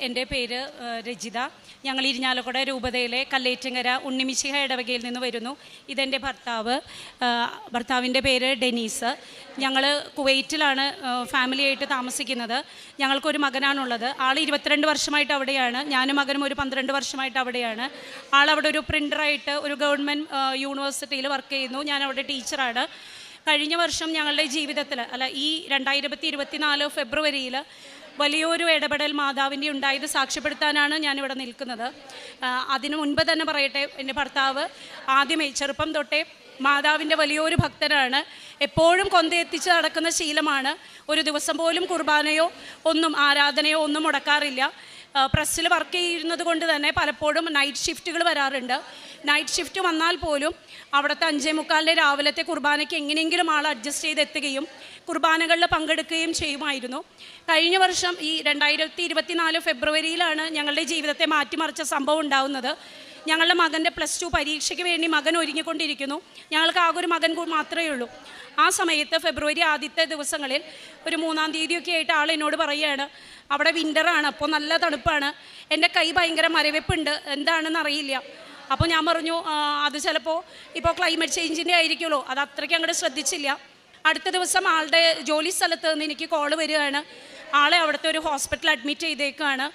എൻ്റെ പേര് രജിത. ഞങ്ങൾ ഇരിഞ്ഞാലക്കുട രൂപതയിലെ കല്ലേറ്റങ്കര ഉണ്ണിമിശിഹ ഇടവകയിൽ നിന്ന് വരുന്നു. ഇതെൻ്റെ ഭർത്താവിൻ്റെ പേര് ഡെനീസ്. ഞങ്ങൾ കുവൈറ്റിലാണ് ഫാമിലിയായിട്ട് താമസിക്കുന്നത്. ഞങ്ങൾക്കൊരു മകനാണുള്ളത്. ആൾ 22 വർഷമായിട്ട് അവിടെയാണ്. ഞാനും മകനും ഒരു 12 വർഷമായിട്ട് അവിടെയാണ്. ആളവിടെ ഒരു പ്രിൻ്ററായിട്ട് ഒരു ഗവൺമെൻറ് യൂണിവേഴ്സിറ്റിയിൽ വർക്ക് ചെയ്യുന്നു. ഞാൻ അവിടെ ടീച്ചറാണ്. കഴിഞ്ഞ വർഷം ഞങ്ങളുടെ ജീവിതത്തിൽ ഈ 2024 ഫെബ്രുവരിയിൽ വലിയൊരു ഇടപെടൽ മാതാവിൻ്റെ ഉണ്ടായത് സാക്ഷ്യപ്പെടുത്താനാണ് ഞാനിവിടെ നിൽക്കുന്നത്. അതിനു മുൻപ് തന്നെ പറയട്ടെ, എൻ്റെ ഭർത്താവ് ആദ്യമേ ചെറുപ്പം തൊട്ടേ മാതാവിൻ്റെ വലിയൊരു ഭക്തനാണ്. എപ്പോഴും കൊന്തയെത്തിച്ച് നടക്കുന്ന ശീലമാണ്. ഒരു ദിവസം പോലും കുർബാനയോ ആരാധനയോ ഒന്നും മുടക്കാറില്ല. പ്രസ്സിൽ വർക്ക് ചെയ്യുന്നത് കൊണ്ട് തന്നെ പലപ്പോഴും നൈറ്റ് ഷിഫ്റ്റുകൾ വരാറുണ്ട്. നൈറ്റ് ഷിഫ്റ്റ് വന്നാൽ പോലും അവിടുത്തെ 5:45 രാവിലത്തെ കുർബാനയ്ക്ക് എങ്ങനെയെങ്കിലും ആൾ അഡ്ജസ്റ്റ് ചെയ്തെത്തുകയും കുർബാനകളിൽ പങ്കെടുക്കുകയും ചെയ്യുമായിരുന്നു. കഴിഞ്ഞ വർഷം ഈ 2024 ഫെബ്രുവരിയിലാണ് ഞങ്ങളുടെ ജീവിതത്തെ മാറ്റിമറിച്ച സംഭവം ഉണ്ടാകുന്നത്. ഞങ്ങളുടെ മകൻ്റെ +2 പരീക്ഷയ്ക്ക് വേണ്ടി മകൻ ഒരുങ്ങിക്കൊണ്ടിരിക്കുന്നു. ഞങ്ങൾക്ക് ആകെ ഒരു മകൻ മാത്രമേ ഉള്ളൂ. ആ സമയത്ത് ഫെബ്രുവരി ആദ്യത്തെ ദിവസങ്ങളിൽ ഒരു 3-ാം തീയതിയൊക്കെ ആയിട്ട് ആൾ എന്നോട് പറയുകയാണ്, അവിടെ വിൻ്ററാണ്, അപ്പോൾ നല്ല തണുപ്പാണ്, എൻ്റെ കൈ ഭയങ്കര മരവിപ്പുണ്ട്, എന്താണെന്ന് അറിയില്ല. അപ്പോൾ ഞാൻ പറഞ്ഞു, അത് ചിലപ്പോൾ ഇപ്പോൾ ക്ലൈമറ്റ് ചേഞ്ചിൻ്റെ ആയിരിക്കുമല്ലോ, അത് അത്രയ്ക്ക് അങ്ങോട്ട് ശ്രദ്ധിച്ചില്ല. അടുത്ത ദിവസം ആളുടെ ജോലി സ്ഥലത്ത് നിന്ന് എനിക്ക് കോള് വരികയാണ്. ആളെ അവിടുത്തെ ഒരു ഹോസ്പിറ്റലിൽ അഡ്മിറ്റ് ചെയ്തേക്കാണ്.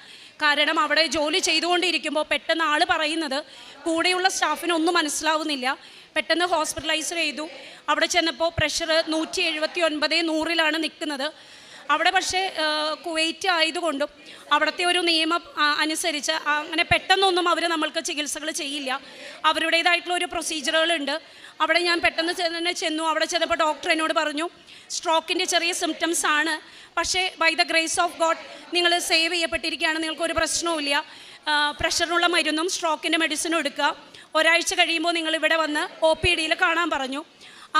കാരണം അവിടെ ജോലി ചെയ്തുകൊണ്ടിരിക്കുമ്പോൾ പെട്ടെന്ന് ആൾ പറയുന്നത് കൂടെയുള്ള സ്റ്റാഫിനൊന്നും മനസ്സിലാവുന്നില്ല. പെട്ടെന്ന് ഹോസ്പിറ്റലൈസ് ചെയ്തു. അവിടെ ചെന്നപ്പോൾ പ്രഷർ 179/100 നിൽക്കുന്നത്. അവിടെ പക്ഷേ കുവൈറ്റ് ആയതുകൊണ്ടും അവിടുത്തെ ഒരു നിയമം അനുസരിച്ച് അങ്ങനെ പെട്ടെന്നൊന്നും അവർ നമ്മൾക്ക് ചികിത്സകൾ ചെയ്യില്ല. അവരുടേതായിട്ടുള്ള ഒരു പ്രൊസീജിയറുകളുണ്ട്. അവിടെ ഞാൻ പെട്ടെന്ന് തന്നെ ചെന്നു. അവിടെ ചെന്നപ്പോൾ ഡോക്ടർ എന്നോട് പറഞ്ഞു, സ്ട്രോക്കിൻ്റെ ചെറിയ സിംറ്റംസ് ആണ്, പക്ഷേ by the grace of God നിങ്ങൾ സേവ് ചെയ്യപ്പെട്ടിരിക്കുകയാണ്, നിങ്ങൾക്കൊരു പ്രശ്നവുമില്ല. പ്രഷറിനുള്ള മരുന്നും സ്ട്രോക്കിൻ്റെ മെഡിസിനും എടുക്കുക. ഒരാഴ്ച കഴിയുമ്പോൾ നിങ്ങൾ ഇവിടെ വന്ന് OPDയിൽ കാണാൻ പറഞ്ഞു.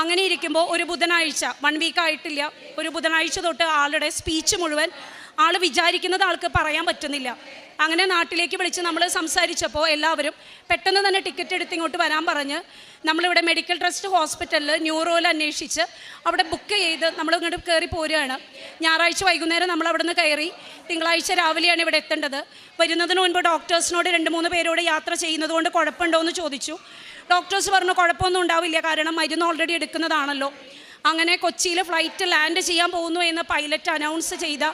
അങ്ങനെ ഇരിക്കുമ്പോൾ ഒരു ബുധനാഴ്ച, 1 വീക്ക് ആയിട്ടില്ല, ഒരു ബുധനാഴ്ച തൊട്ട് ആളുടെ സ്പീച്ച് മുഴുവൻ ആൾ വിചാരിക്കുന്നത് ആൾക്ക് പറയാൻ പറ്റുന്നില്ല. അങ്ങനെ നാട്ടിലേക്ക് വിളിച്ച് നമ്മൾ സംസാരിച്ചപ്പോൾ എല്ലാവരും പെട്ടെന്ന് തന്നെ ടിക്കറ്റ് എടുത്ത് ഇങ്ങോട്ട് വരാൻ പറഞ്ഞ് നമ്മളിവിടെ മെഡിക്കൽ ട്രസ്റ്റ് ഹോസ്പിറ്റലിൽ ന്യൂറോയിൽ അന്വേഷിച്ച് അവിടെ ബുക്ക് ചെയ്ത് നമ്മളിങ്ങോട്ട് കയറി പോരുകയാണ്. ഞായറാഴ്ച വൈകുന്നേരം നമ്മൾ അവിടെ നിന്ന് കയറി. തിങ്കളാഴ്ച രാവിലെയാണ് ഇവിടെ എത്തേണ്ടത്. വരുന്നതിന് മുൻപ് ഡോക്ടേഴ്സിനോട് 2-3 പേരോട് യാത്ര ചെയ്യുന്നത് കൊണ്ട് കുഴപ്പമുണ്ടോ എന്ന് ചോദിച്ചു. ഡോക്ടേഴ്സ് പറഞ്ഞു കുഴപ്പമൊന്നും ഉണ്ടാവില്ല, കാരണം മരുന്ന് ഓൾറെഡി എടുക്കുന്നതാണല്ലോ. അങ്ങനെ കൊച്ചിയിൽ ഫ്ലൈറ്റ് ലാൻഡ് ചെയ്യാൻ പോകുന്നു എന്ന് പൈലറ്റ് അനൗൺസ് ചെയ്ത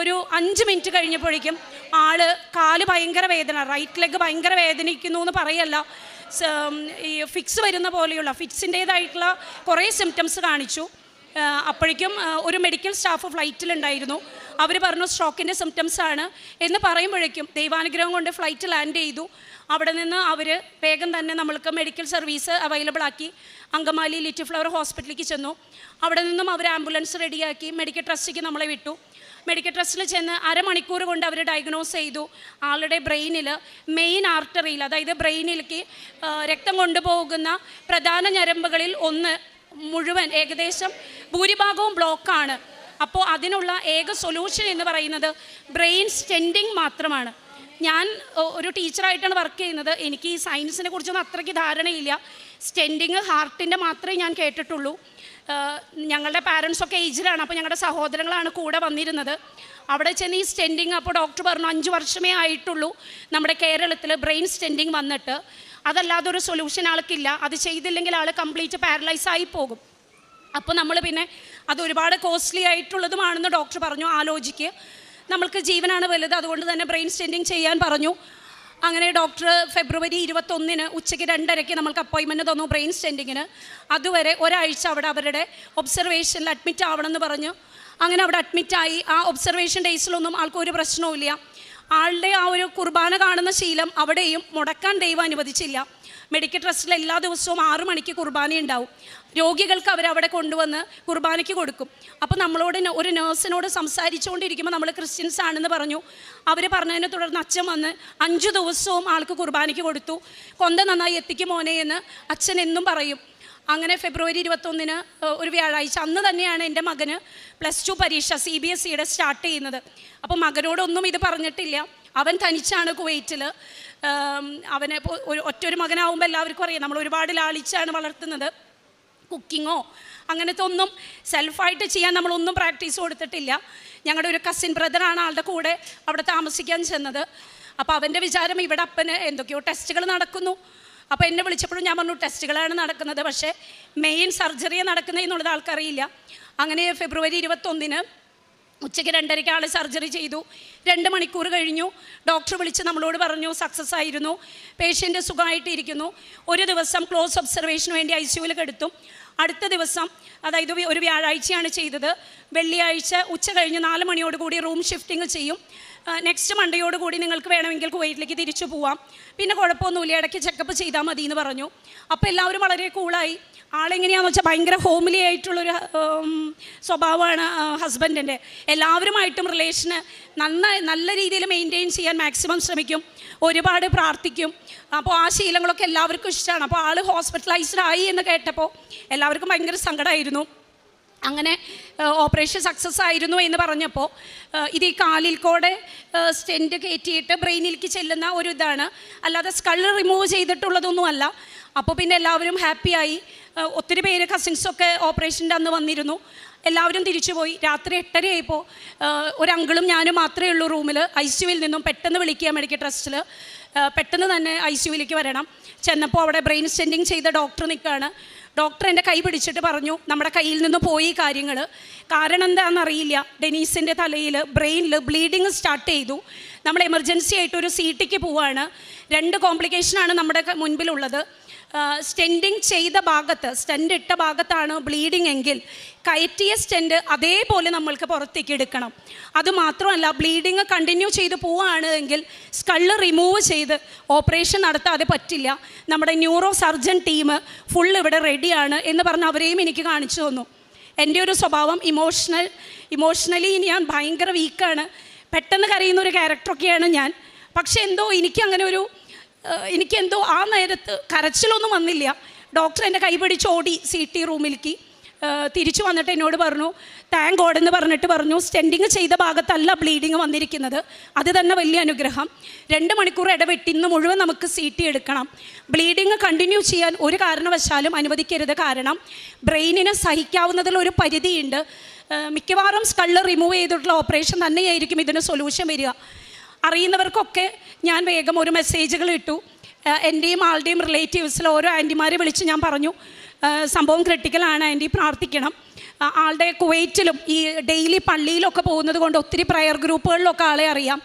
ഒരു 5 മിനിറ്റ് കഴിഞ്ഞപ്പോഴേക്കും കാല് ഭയങ്കര വേദന, റൈറ്റ് ലെഗ് ഭയങ്കര വേദനിക്കുന്നു എന്ന് പറയല്ല, ഈ ഫിക്സ് വരുന്ന പോലെയുള്ള ഫിക്സിൻ്റേതായിട്ടുള്ള കുറേ സിംറ്റംസ് കാണിച്ചു. അപ്പോഴേക്കും ഒരു മെഡിക്കൽ സ്റ്റാഫ് ഫ്ലൈറ്റിലുണ്ടായിരുന്നു. അവർ പറഞ്ഞു സ്ട്രോക്കിൻ്റെ സിംറ്റംസ് ആണ് എന്ന് പറയുമ്പോഴേക്കും ദൈവാനുഗ്രഹം കൊണ്ട് ഫ്ലൈറ്റ് ലാൻഡ് ചെയ്തു. അവിടെ നിന്ന് അവർ വേഗം തന്നെ നമ്മൾക്ക് മെഡിക്കൽ സർവീസ് അവൈലബിൾ ആക്കി. അങ്കമാലി ലിറ്റിൽ ഫ്ലവർ ഹോസ്പിറ്റലിലേക്ക് ചെന്നു. അവിടെ നിന്നും അവർ ആംബുലൻസ് റെഡിയാക്കി മെഡിക്കൽ ട്രസ്റ്റിലേക്ക് നമ്മളെ വിട്ടു. മെഡിക്കൽ ട്രസ്റ്റിൽ ചെന്ന് അരമണിക്കൂർ കൊണ്ട് അവർ ഡയഗ്നോസ് ചെയ്തു. ആളുടെ ബ്രെയിനിൽ മെയിൻ ആർട്ടറിയിൽ, അതായത് ബ്രെയിനിലേക്ക് രക്തം കൊണ്ടുപോകുന്ന പ്രധാന ഞരമ്പുകളിൽ ഒന്ന് മുഴുവൻ ഏകദേശം ഭൂരിഭാഗവും ബ്ലോക്കാണ്. അപ്പോൾ അതിനുള്ള ഏക സൊല്യൂഷൻ എന്ന് പറയുന്നത് ബ്രെയിൻ സ്റ്റെൻഡിങ് മാത്രമാണ്. ഞാൻ ഒരു ടീച്ചറായിട്ടാണ് വർക്ക് ചെയ്യുന്നത്. എനിക്ക് ഈ സയൻസിനെ കുറിച്ചൊന്നും അത്രയ്ക്ക് ധാരണയില്ല. സ്റ്റെൻഡിങ് ഹാർട്ടിൻ്റെ മാത്രമേ ഞാൻ കേട്ടിട്ടുള്ളൂ. ഞങ്ങളുടെ പാരൻസൊക്കെ ഏജിലാണ്, അപ്പോൾ ഞങ്ങളുടെ സഹോദരങ്ങളാണ് കൂടെ വന്നിരുന്നത്. അവിടെ ചെന്ന് ഈ സ്റ്റെൻഡിങ്, അപ്പോൾ ഡോക്ടർ പറഞ്ഞു 5 വർഷമേ ആയിട്ടുള്ളൂ നമ്മുടെ കേരളത്തിൽ ബ്രെയിൻ സ്റ്റെൻഡിങ് വന്നിട്ട്, അതല്ലാതെ ഒരു സൊല്യൂഷൻ ആൾക്കില്ല, അത് ചെയ്തില്ലെങ്കിൽ ആൾ കംപ്ലീറ്റ് പാരലൈസ് ആയി പോകും. അപ്പോൾ നമ്മൾ പിന്നെ അത് ഒരുപാട് കോസ്റ്റ്ലി ആയിട്ടുള്ളതുമാണെന്ന് ഡോക്ടർ പറഞ്ഞു. ആലോചിക്കുക, നമ്മൾക്ക് ജീവനാണ് വലുത്, അതുകൊണ്ട് തന്നെ ബ്രെയിൻ സ്റ്റെൻഡിങ് ചെയ്യാൻ പറഞ്ഞു. അങ്ങനെ ഡോക്ടർ ഫെബ്രുവരി 21 ഉച്ചയ്ക്ക് 2:30 നമ്മൾക്ക് അപ്പോയിൻമെൻറ്റ് തന്നു ബ്രെയിൻ സ്റ്റെൻഡിങ്ങിന്. അതുവരെ ഒരാഴ്ച അവിടെ അവരുടെ ഒബ്സർവേഷനിൽ അഡ്മിറ്റ് ആവണമെന്ന് പറഞ്ഞു. അങ്ങനെ അവിടെ അഡ്മിറ്റായി. ആ ഒബ്സർവേഷൻ ഡേയ്സിലൊന്നും ആൾക്കൊരു പ്രശ്നവുമില്ല. ആളുടെ ആ ഒരു കുർബാന കാണുന്ന ശീലം അവിടെയും മുടക്കാൻ ദൈവം അനുവദിച്ചില്ല. മെഡിക്കൽ ട്രസ്റ്റിൽ എല്ലാ ദിവസവും 6 മണിക്ക് കുർബാന ഉണ്ടാവും. രോഗികൾക്ക് അവരവിടെ കൊണ്ടുവന്ന് കുർബാനയ്ക്ക് കൊടുക്കും. അപ്പോൾ നമ്മളോട് ഒരു നേഴ്സിനോട് സംസാരിച്ചുകൊണ്ടിരിക്കുമ്പോൾ നമ്മൾ ക്രിസ്ത്യൻസ് ആണെന്ന് പറഞ്ഞു. അവർ പറഞ്ഞതിനെ തുടർന്ന് അച്ഛൻ വന്ന് 5 ദിവസവും ആൾക്ക് കുർബാനയ്ക്ക് കൊടുത്തു. കൊന്ത നന്നായി എത്തിക്കും മോനെ എന്ന് അച്ഛൻ എന്നും പറയും. അങ്ങനെ ഫെബ്രുവരി 21 ഒരു വ്യാഴാഴ്ച, അന്ന് തന്നെയാണ് എൻ്റെ മകന് +2 പരീക്ഷ CBSEയുടെ സ്റ്റാർട്ട് ചെയ്യുന്നത്. അപ്പോൾ മകനോടൊന്നും ഇത് പറഞ്ഞിട്ടില്ല. അവൻ തനിച്ചാണ് കുവൈറ്റിൽ. അവനെ ഒറ്റൊരു മകനാവുമ്പോൾ എല്ലാവർക്കും അറിയാം, നമ്മൾ ഒരുപാട് ലാളിച്ചാണ് വളർത്തുന്നത്. കുക്കിങ്ങോ അങ്ങനത്തെ ഒന്നും സെൽഫായിട്ട് ചെയ്യാൻ നമ്മളൊന്നും പ്രാക്ടീസ് കൊടുത്തിട്ടില്ല. ഞങ്ങളുടെ ഒരു കസിൻ ബ്രദറാണ് ആളുടെ കൂടെ അവിടെ താമസിക്കാൻ ചെന്നത്. അപ്പോൾ അവൻ്റെ വിചാരം ഇവിടെ അപ്പന് എന്തൊക്കെയോ ടെസ്റ്റുകൾ നടക്കുന്നു. അപ്പോൾ എന്നെ വിളിച്ചപ്പോഴും ഞാൻ പറഞ്ഞു ടെസ്റ്റുകളാണ് നടക്കുന്നത്, പക്ഷേ മെയിൻ സർജറിയാണ് നടക്കുന്നത് എന്നുള്ളത് ആൾക്കറിയില്ല. അങ്ങനെ ഫെബ്രുവരി 21 ഉച്ചയ്ക്ക് 2:30 ആൾ സർജറി ചെയ്തു. 2 മണിക്കൂർ കഴിഞ്ഞു. ഡോക്ടർ വിളിച്ച് നമ്മളോട് പറഞ്ഞു സക്സസ് ആയിരുന്നു, പേഷ്യൻ്റ് സുഖമായിട്ടിരിക്കുന്നു. ഒരു ദിവസം ക്ലോസ് ഒബ്സർവേഷന് വേണ്ടി ICUവിൽ കിടത്തും. അടുത്ത ദിവസം, അതായത് ഒരു വ്യാഴാഴ്ചയാണ് ചെയ്തത്, വെള്ളിയാഴ്ച ഉച്ച കഴിഞ്ഞ് 4 മണിയോടുകൂടി റൂം ഷിഫ്റ്റിംഗ് ചെയ്യും. നെക്സ്റ്റ് മൺഡേയോടുകൂടി നിങ്ങൾക്ക് വേണമെങ്കിൽ കുവൈറ്റിലേക്ക് തിരിച്ചു പോവാം, പിന്നെ കുഴപ്പമൊന്നുമില്ല, ഇടയ്ക്ക് ചെക്കപ്പ് ചെയ്താൽ മതി എന്ന് പറഞ്ഞു. അപ്പോൾ എല്ലാവരും വളരെ കൂളായി. ആളെങ്ങനെയാണെന്ന് വെച്ചാൽ ഭയങ്കര ഹോംലി ആയിട്ടുള്ളൊരു സ്വഭാവമാണ് ഹസ്ബൻഡിൻ്റെ. എല്ലാവരുമായിട്ടും റിലേഷന് നല്ല രീതിയിൽ മെയിൻറ്റെയിൻ ചെയ്യാൻ മാക്സിമം ശ്രമിക്കും, ഒരുപാട് പ്രാർത്ഥിക്കും. അപ്പോൾ ആ ശീലങ്ങളൊക്കെ എല്ലാവർക്കും ഇഷ്ടമാണ്. അപ്പോൾ ആൾ ഹോസ്പിറ്റലൈസ്ഡ് ആയി എന്ന് കേട്ടപ്പോൾ എല്ലാവർക്കും ഭയങ്കര സങ്കടമായിരുന്നു. അങ്ങനെ ഓപ്പറേഷൻ സക്സസ് ആയിരുന്നു എന്ന് പറഞ്ഞപ്പോൾ ഇത് ഈ കാലിൽ കൂടെ സ്റ്റെൻറ്റ് കയറ്റിയിട്ട് ബ്രെയിനിലേക്ക് ചെല്ലുന്ന ഒരു ഇതാണ്, അല്ലാതെ സ്കൾ റിമൂവ് ചെയ്തിട്ടുള്ളതൊന്നുമല്ല. അപ്പോൾ പിന്നെ എല്ലാവരും ഹാപ്പിയായി. ഒത്തിരി പേര് കസിൻസൊക്കെ ഓപ്പറേഷൻ്റെ അന്ന് വന്നിരുന്നു. എല്ലാവരും തിരിച്ചുപോയി. രാത്രി 8:30 ആയപ്പോൾ ഒരു അങ്കിളും ഞാനും മാത്രമേ ഉള്ളൂ റൂമിൽ. ICUവിൽ നിന്നും പെട്ടെന്ന് വിളിക്കുക മെഡിക്കൽ ട്രസ്റ്റിൽ, പെട്ടെന്ന് തന്നെ ICUവിലേക്ക് വരണം. ചെന്നപ്പോൾ അവിടെ ബ്രെയിൻ സ്റ്റെൻറ്റിങ് ചെയ്ത ഡോക്ടർ നിൽക്കുകയാണ്. ഡോക്ടർ എൻ്റെ കൈ പിടിച്ചിട്ട് പറഞ്ഞു നമ്മുടെ കയ്യിൽ നിന്ന് പോയി കാര്യങ്ങൾ. കാരണം എന്താണെന്നറിയില്ല, ഡെനീസിൻ്റെ തലയിൽ ബ്രെയിനിൽ ബ്ലീഡിങ് സ്റ്റാർട്ട് ചെയ്തു. നമ്മൾ എമർജൻസി ആയിട്ട് ഒരു CTക്ക് പോവുകയാണ്. 2 കോംപ്ലിക്കേഷനാണ് നമ്മുടെ മുൻപിലുള്ളത്. സ്റ്റെൻറ്റിങ് ചെയ്ത ഭാഗത്ത്, സ്റ്റെൻറ്റ് ഇട്ട ഭാഗത്താണ് ബ്ലീഡിങ് എങ്കിൽ കയറ്റിയ സ്റ്റെൻറ്റ് അതേപോലെ നമ്മൾക്ക് പുറത്തേക്ക് എടുക്കണം. അതുമാത്രമല്ല, ബ്ലീഡിങ് കണ്ടിന്യൂ ചെയ്ത് പോവുകയാണ് എങ്കിൽ സ്കള് റിമൂവ് ചെയ്ത് ഓപ്പറേഷൻ നടത്താതെ പറ്റില്ല. നമ്മുടെ ന്യൂറോ സർജൻ ടീം ഫുൾ ഇവിടെ റെഡിയാണ് എന്ന് പറഞ്ഞ് അവരെയും എനിക്ക് കാണിച്ചു തന്നു. എൻ്റെ ഒരു സ്വഭാവം ഇമോഷണലി ഞാൻ ഭയങ്കര വീക്കാണ്, പെട്ടെന്ന് കരയുന്ന ഒരു ക്യാരക്ടറൊക്കെയാണ് ഞാൻ. പക്ഷേ എന്തോ എനിക്കെന്തോ ആ നേരത്ത് കരച്ചിലൊന്നും വന്നില്ല. ഡോക്ടർ എൻ്റെ കൈ പിടിച്ച് ഓടി CT റൂമിലേക്ക്. തിരിച്ചു വന്നിട്ട് എന്നോട് പറഞ്ഞു താങ്ക് ഗോഡ് എന്ന് പറഞ്ഞിട്ട് പറഞ്ഞു സ്റ്റെൻറ്റിങ് ചെയ്ത ഭാഗത്തല്ല ബ്ലീഡിങ് വന്നിരിക്കുന്നത്, അത് തന്നെ വലിയ അനുഗ്രഹം. 2 മണിക്കൂർ ഇടവിട്ട് ഇന്ന് മുഴുവൻ നമുക്ക് CT എടുക്കണം. ബ്ലീഡിങ് കണ്ടിന്യൂ ചെയ്യാൻ ഒരു കാരണവശാലും അനുവദിക്കരുത്. കാരണം ബ്രെയിനിന് സഹിക്കാവുന്നതിലൊരു പരിധിയുണ്ട്. മിക്കവാറും സ്കള് റിമൂവ് ചെയ്തിട്ടുള്ള ഓപ്പറേഷൻ തന്നെയായിരിക്കും ഇതിന് സൊല്യൂഷൻ വരിക. അറിയുന്നവർക്കൊക്കെ ഞാൻ വേഗം ഒരു മെസ്സേജുകൾ ഇട്ടു. എൻ്റെയും ആളുടെയും റിലേറ്റീവ്സിൽ ഓരോ ആൻറ്റിമാരെ വിളിച്ച് ഞാൻ പറഞ്ഞു സംഭവം ക്രിട്ടിക്കലാണ് ആൻറ്റി, പ്രാർത്ഥിക്കണം. ആളുടെ കുവൈറ്റിലും ഈ ഡെയിലി പള്ളിയിലൊക്കെ പോകുന്നത് കൊണ്ട് ഒത്തിരി പ്രയർ ഗ്രൂപ്പുകളിലൊക്കെ ആളെ അറിയാം.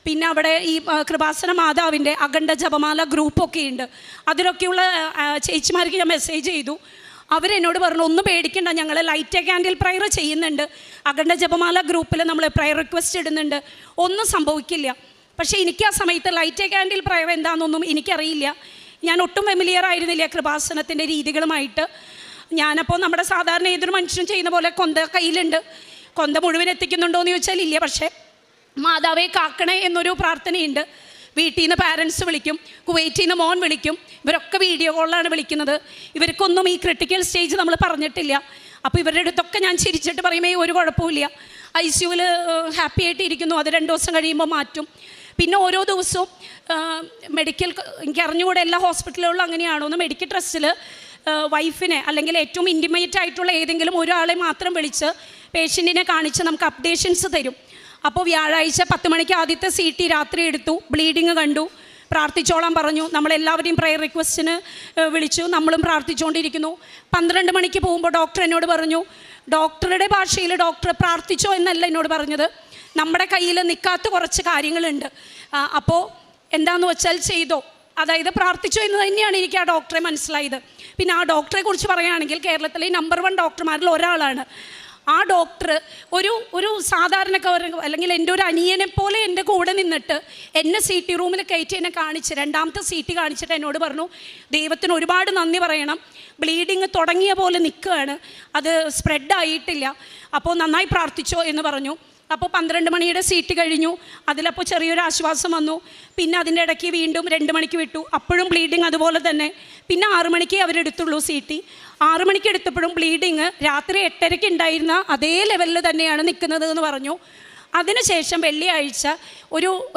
പിന്നെ അവിടെ ഈ കൃപാസന മാതാവിൻ്റെ അഖണ്ഡ ജപമാല ഗ്രൂപ്പൊക്കെ ഉണ്ട്. അതിലൊക്കെയുള്ള ചേച്ചിമാർക്ക് ഞാൻ മെസ്സേജ് ചെയ്തു. അവരെന്നോട് പറഞ്ഞു ഒന്നും പേടിക്കണ്ട, ഞങ്ങൾ ലൈറ്റ് ക്യാൻഡിൽ പ്രയർ ചെയ്യുന്നുണ്ട്, അഖണ്ഡ ജപമാല ഗ്രൂപ്പിൽ നമ്മൾ പ്രയർ റിക്വസ്റ്റ് ഇടുന്നുണ്ട്, ഒന്നും സംഭവിക്കില്ല. പക്ഷേ എനിക്ക് ആ സമയത്ത് ലൈറ്റ് ക്യാൻഡിൽ പ്രയർ എന്താണെന്നൊന്നും എനിക്കറിയില്ല. ഞാൻ ഒട്ടും ഫെമിലിയർ ആയിരുന്നില്ല കൃപാസനത്തിൻ്റെ രീതികളുമായിട്ട്. ഞാനപ്പോൾ നമ്മുടെ സാധാരണ ഏതൊരു മനുഷ്യനും ചെയ്യുന്ന പോലെ കൊന്ത കയ്യിലുണ്ട്. കൊന്ത മുഴുവൻ എത്തിക്കുന്നുണ്ടോ എന്ന് ചോദിച്ചാൽ ഇല്ല. പക്ഷേ മാതാവേ കാക്കണേ എന്നൊരു പ്രാർത്ഥനയുണ്ട്. വീട്ടിൽ നിന്ന് പാരൻസ് വിളിക്കും, കുവൈറ്റിൽ നിന്ന് മോൻ വിളിക്കും, ഇവരൊക്കെ വീഡിയോ കോളിലാണ് വിളിക്കുന്നത്. ഇവർക്കൊന്നും ഈ ക്രിട്ടിക്കൽ സ്റ്റേജ് നമ്മൾ പറഞ്ഞിട്ടില്ല. അപ്പോൾ ഇവരുടെ അടുത്തൊക്കെ ഞാൻ ചിരിച്ചിട്ട് പറയുമേ ഒരു കുഴപ്പമില്ല, ICUവിൽ ഹാപ്പി ആയിട്ട് ഇരിക്കുന്നു, അത് 2 ദിവസം കഴിയുമ്പോൾ മാറ്റും. പിന്നെ ഓരോ ദിവസവും മെഡിക്കൽ, എനിക്ക് അറിഞ്ഞുകൂടെ എല്ലാ ഹോസ്പിറ്റലുകളിലും അങ്ങനെയാണോ എന്ന്, മെഡിക്കൽ ട്രസ്റ്റിൽ വൈഫിനെ അല്ലെങ്കിൽ ഏറ്റവും ഇൻറ്റിമേറ്റ് ആയിട്ടുള്ള ഏതെങ്കിലും ഒരാളെ മാത്രം വിളിച്ച് പേഷ്യൻറ്റിനെ കാണിച്ച് നമുക്ക് അപ്ഡേഷൻസ് തരും. അപ്പോൾ വ്യാഴാഴ്ച 10 മണിക്ക് ആദ്യത്തെ CT രാത്രി എടുത്തു, ബ്ലീഡിങ് കണ്ടു, പ്രാർത്ഥിച്ചോളാൻ പറഞ്ഞു. നമ്മളെല്ലാവരെയും പ്രയർ റിക്വസ്റ്റിന് വിളിച്ചു, നമ്മളും പ്രാർത്ഥിച്ചുകൊണ്ടിരിക്കുന്നു. 12 മണിക്ക് പോകുമ്പോൾ ഡോക്ടർ എന്നോട് പറഞ്ഞു, ഡോക്ടറുടെ ഭാഷയിൽ ഡോക്ടർ പ്രാർത്ഥിച്ചോ എന്നല്ല എന്നോട് പറഞ്ഞത്, നമ്മുടെ കയ്യിൽ നിൽക്കാത്ത കുറച്ച് കാര്യങ്ങളുണ്ട്, അപ്പോൾ എന്താണെന്ന് വെച്ചാൽ ചെയ്തോ, അതായത് പ്രാർത്ഥിച്ചോ എന്ന് തന്നെയാണ് എനിക്ക് ആ ഡോക്ടറെ മനസ്സിലായത്. പിന്നെ ആ ഡോക്ടറെ കുറിച്ച് പറയുകയാണെങ്കിൽ കേരളത്തിലെ നമ്പർ 1 ഡോക്ടർമാരിൽ ഒരാളാണ്. ആ ഡോക്ടർ ഒരു സാധാരണക്കാരൻ അല്ലെങ്കിൽ എൻ്റെ ഒരു അനിയനെ പോലെ എൻ്റെ കൂടെ നിന്നിട്ട് എന്നെ CT റൂമിൽ കയറ്റി എന്നെ കാണിച്ച് 2ാമത്തെ CT കാണിച്ചിട്ട് എന്നോട് പറഞ്ഞു ദൈവത്തിന് ഒരുപാട് നന്ദി പറയണം, ബ്ലീഡിങ് തുടങ്ങിയ പോലെ നിൽക്കുകയാണ്, അത് സ്പ്രെഡ് ആയിട്ടില്ല, അപ്പോൾ നന്നായി പ്രാർത്ഥിച്ചോ എന്ന് പറഞ്ഞു. അപ്പോൾ 12 മണിയുടെ CT കഴിഞ്ഞു. അതിലപ്പോൾ ചെറിയൊരു ആശ്വാസം വന്നു. പിന്നെ അതിൻ്റെ ഇടയ്ക്ക് വീണ്ടും 2 മണിക്ക് വിട്ടു, അപ്പോഴും ബ്ലീഡിങ് അതുപോലെ തന്നെ. പിന്നെ 6 മണിക്ക് അവരെടുത്തുള്ളൂ CT. 6 മണിക്ക് എടുത്തപ്പോഴും ബ്ലീഡിങ് രാത്രി 8:30 ഉണ്ടായിരുന്ന അതേ ലെവലിൽ തന്നെയാണ് നിൽക്കുന്നത് എന്ന് പറഞ്ഞു. അതിനുശേഷം വെള്ളിയാഴ്ച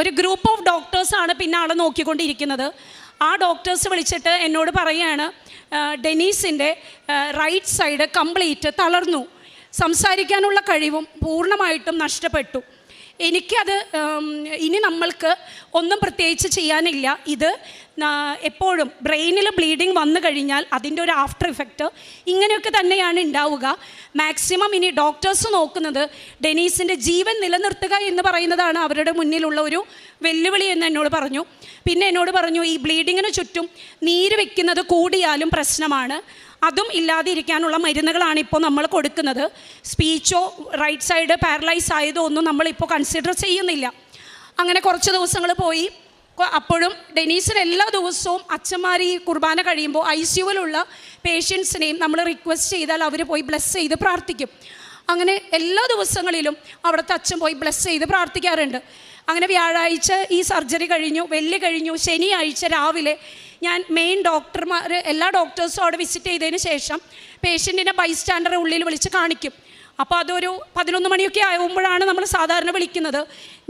ഒരു ഗ്രൂപ്പ് ഓഫ് ഡോക്ടേഴ്സാണ് പിന്നെ ആളെ നോക്കിക്കൊണ്ടിരിക്കുന്നത്. ആ ഡോക്ടേഴ്സ് വിളിച്ചിട്ട് എന്നോട് പറയുകയാണ് ഡെനീസിൻ്റെ റൈറ്റ് സൈഡ് കംപ്ലീറ്റ് തളർന്നു, സംസാരിക്കാനുള്ള കഴിവും പൂർണ്ണമായിട്ടും നഷ്ടപ്പെട്ടു. എനിക്കത് ഇനി നമ്മൾക്ക് ഒന്നും പ്രത്യേകിച്ച് ചെയ്യാനില്ല. ഇത് എപ്പോഴും ബ്രെയിനിൽ ബ്ലീഡിങ് വന്നു കഴിഞ്ഞാൽ അതിൻ്റെ ഒരു ആഫ്റ്റർ ഇഫക്റ്റ് ഇങ്ങനെയൊക്കെ തന്നെയാണ് ഉണ്ടാവുക. മാക്സിമം ഇനി ഡോക്ടേഴ്സ് നോക്കുന്നത് ഡെനീസിൻ്റെ ജീവൻ നിലനിർത്തുക എന്ന് പറയുന്നതാണ് അവരുടെ മുന്നിലുള്ള ഒരു വെല്ലുവിളി എന്ന് എന്നോട് പറഞ്ഞു. പിന്നെ എന്നോട് പറഞ്ഞു, ഈ ബ്ലീഡിങ്ങിന് ചുറ്റും നീര് വെക്കുന്നത് കൂടിയാലും പ്രശ്നമാണ്, അതും ഇല്ലാതിരിക്കാനുള്ള മരുന്നുകളാണ് ഇപ്പോൾ നമ്മൾ കൊടുക്കുന്നത്. സ്പീച്ചോ റൈറ്റ് സൈഡ് പാരലൈസ് ആയതോ ഒന്നും നമ്മളിപ്പോൾ കൺസിഡർ ചെയ്യുന്നില്ല. അങ്ങനെ കുറച്ച് ദിവസങ്ങൾ പോയി. അപ്പോഴും ഡെനീസിന് എല്ലാ ദിവസവും അച്ഛന്മാർ ഈ കുർബാന കഴിയുമ്പോൾ ICUവിലുള്ള പേഷ്യൻസിനെയും നമ്മൾ റിക്വസ്റ്റ് ചെയ്താൽ അവർ പോയി ബ്ലെസ് ചെയ്ത് പ്രാർത്ഥിക്കും. അങ്ങനെ എല്ലാ ദിവസങ്ങളിലും അവിടുത്തെ അച്ഛൻ പോയി ബ്ലെസ് ചെയ്ത് പ്രാർത്ഥിക്കാറുണ്ട്. അങ്ങനെ വ്യാഴാഴ്ച ഈ സർജറി കഴിഞ്ഞു, വെള്ളി കഴിഞ്ഞു, ശനിയാഴ്ച രാവിലെ ഞാൻ മെയിൻ ഡോക്ടർമാർ എല്ലാ ഡോക്ടേഴ്സും അവിടെ വിസിറ്റ് ചെയ്തതിന് ശേഷം പേഷ്യൻറ്റിനെ ബൈസ്റ്റാൻഡറെ ഉള്ളിൽ വിളിച്ച് കാണിക്കും. അപ്പോൾ അതൊരു 11 മണിയൊക്കെ ആകുമ്പോഴാണ് നമ്മൾ സാധാരണ വിളിക്കുന്നത്.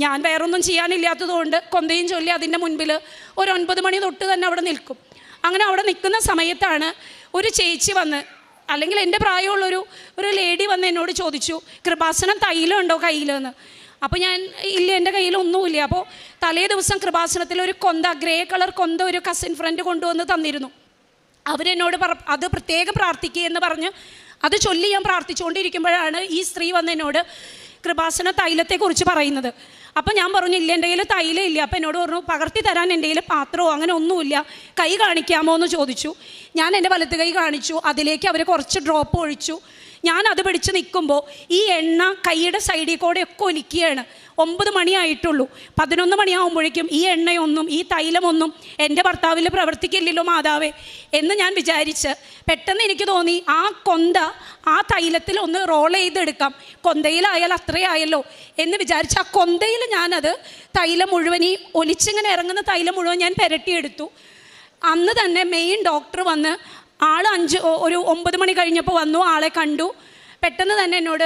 ഞാൻ വേറൊന്നും ചെയ്യാനില്ലാത്തതുകൊണ്ട് കൊന്തയും ചൊല്ലി അതിൻ്റെ മുൻപിൽ ഒരു 9 മണി തൊട്ട് തന്നെ അവിടെ നിൽക്കും. അങ്ങനെ അവിടെ നിൽക്കുന്ന സമയത്താണ് ഒരു ചേച്ചി വന്ന്, അല്ലെങ്കിൽ എൻ്റെ പ്രായമുള്ളൊരു ലേഡി വന്ന് എന്നോട് ചോദിച്ചു, കൃപാസനം തൈലം ഉണ്ടോ കയ്യിലെന്ന്. അപ്പോൾ ഞാൻ ഇല്ല, എൻ്റെ കയ്യിലൊന്നുമില്ല. അപ്പോൾ തലേ ദിവസം കൃപാസനത്തിൽ ഒരു കൊന്ത, ഗ്രേ കളർ കൊന്ത ഒരു കസിൻ ഫ്രണ്ട് കൊണ്ടുവന്ന് തന്നിരുന്നു. അവരെന്നോട് അത് പ്രത്യേകം പ്രാർത്ഥിക്കുക എന്ന് പറഞ്ഞ് അത് ചൊല്ലി ഞാൻ പ്രാർത്ഥിച്ചുകൊണ്ടിരിക്കുമ്പോഴാണ് ഈ സ്ത്രീ വന്ന് എന്നോട് കൃപാസന തൈലത്തെക്കുറിച്ച് പറയുന്നത്. അപ്പോൾ ഞാൻ പറഞ്ഞു, ഇല്ല എൻ്റെ കയ്യിൽ തൈലം ഇല്ല. അപ്പോൾ എന്നോട് പറഞ്ഞു, പകർത്തി തരാൻ എൻ്റെ കയ്യിൽ പാത്രമോ അങ്ങനെ ഒന്നുമില്ല, കൈ കാണിക്കാമോ എന്ന് ചോദിച്ചു. ഞാൻ എൻ്റെ വലത്ത് കൈ കാണിച്ചു. അതിലേക്ക് അവർ കുറച്ച് ഡ്രോപ്പ് ഒഴിച്ചു. ഞാൻ അത് പിടിച്ച് നിൽക്കുമ്പോൾ ഈ എണ്ണ കൈയുടെ സൈഡിൽ കൂടെ ഒക്കെ ഒലിക്കുകയാണ്. 9 മണിയായിട്ടുള്ളൂ. 11 മണിയാകുമ്പോഴേക്കും ഈ എണ്ണയൊന്നും ഈ തൈലമൊന്നും എൻ്റെ ഭർത്താവിൽ പ്രവർത്തിക്കില്ലല്ലോ മാതാവേ എന്ന് ഞാൻ വിചാരിച്ച് പെട്ടെന്ന് എനിക്ക് തോന്നി, ആ കൊന്ത ആ തൈലത്തിൽ ഒന്ന് റോൾ ചെയ്തെടുക്കാം, കൊന്തയിലായാൽ അത്രയായല്ലോ എന്ന് വിചാരിച്ച് ആ കൊന്തയിൽ ഞാനത് തൈലം മുഴുവൻ, ഈ ഒലിച്ചിങ്ങനെ ഇറങ്ങുന്ന തൈലം മുഴുവൻ ഞാൻ പുരട്ടിയെടുത്തു. അന്ന് തന്നെ മെയിൻ ഡോക്ടർ വന്ന് ആൾ 9 മണി കഴിഞ്ഞപ്പോൾ വന്നു. ആളെ കണ്ടു. പെട്ടെന്ന് തന്നെ എന്നോട്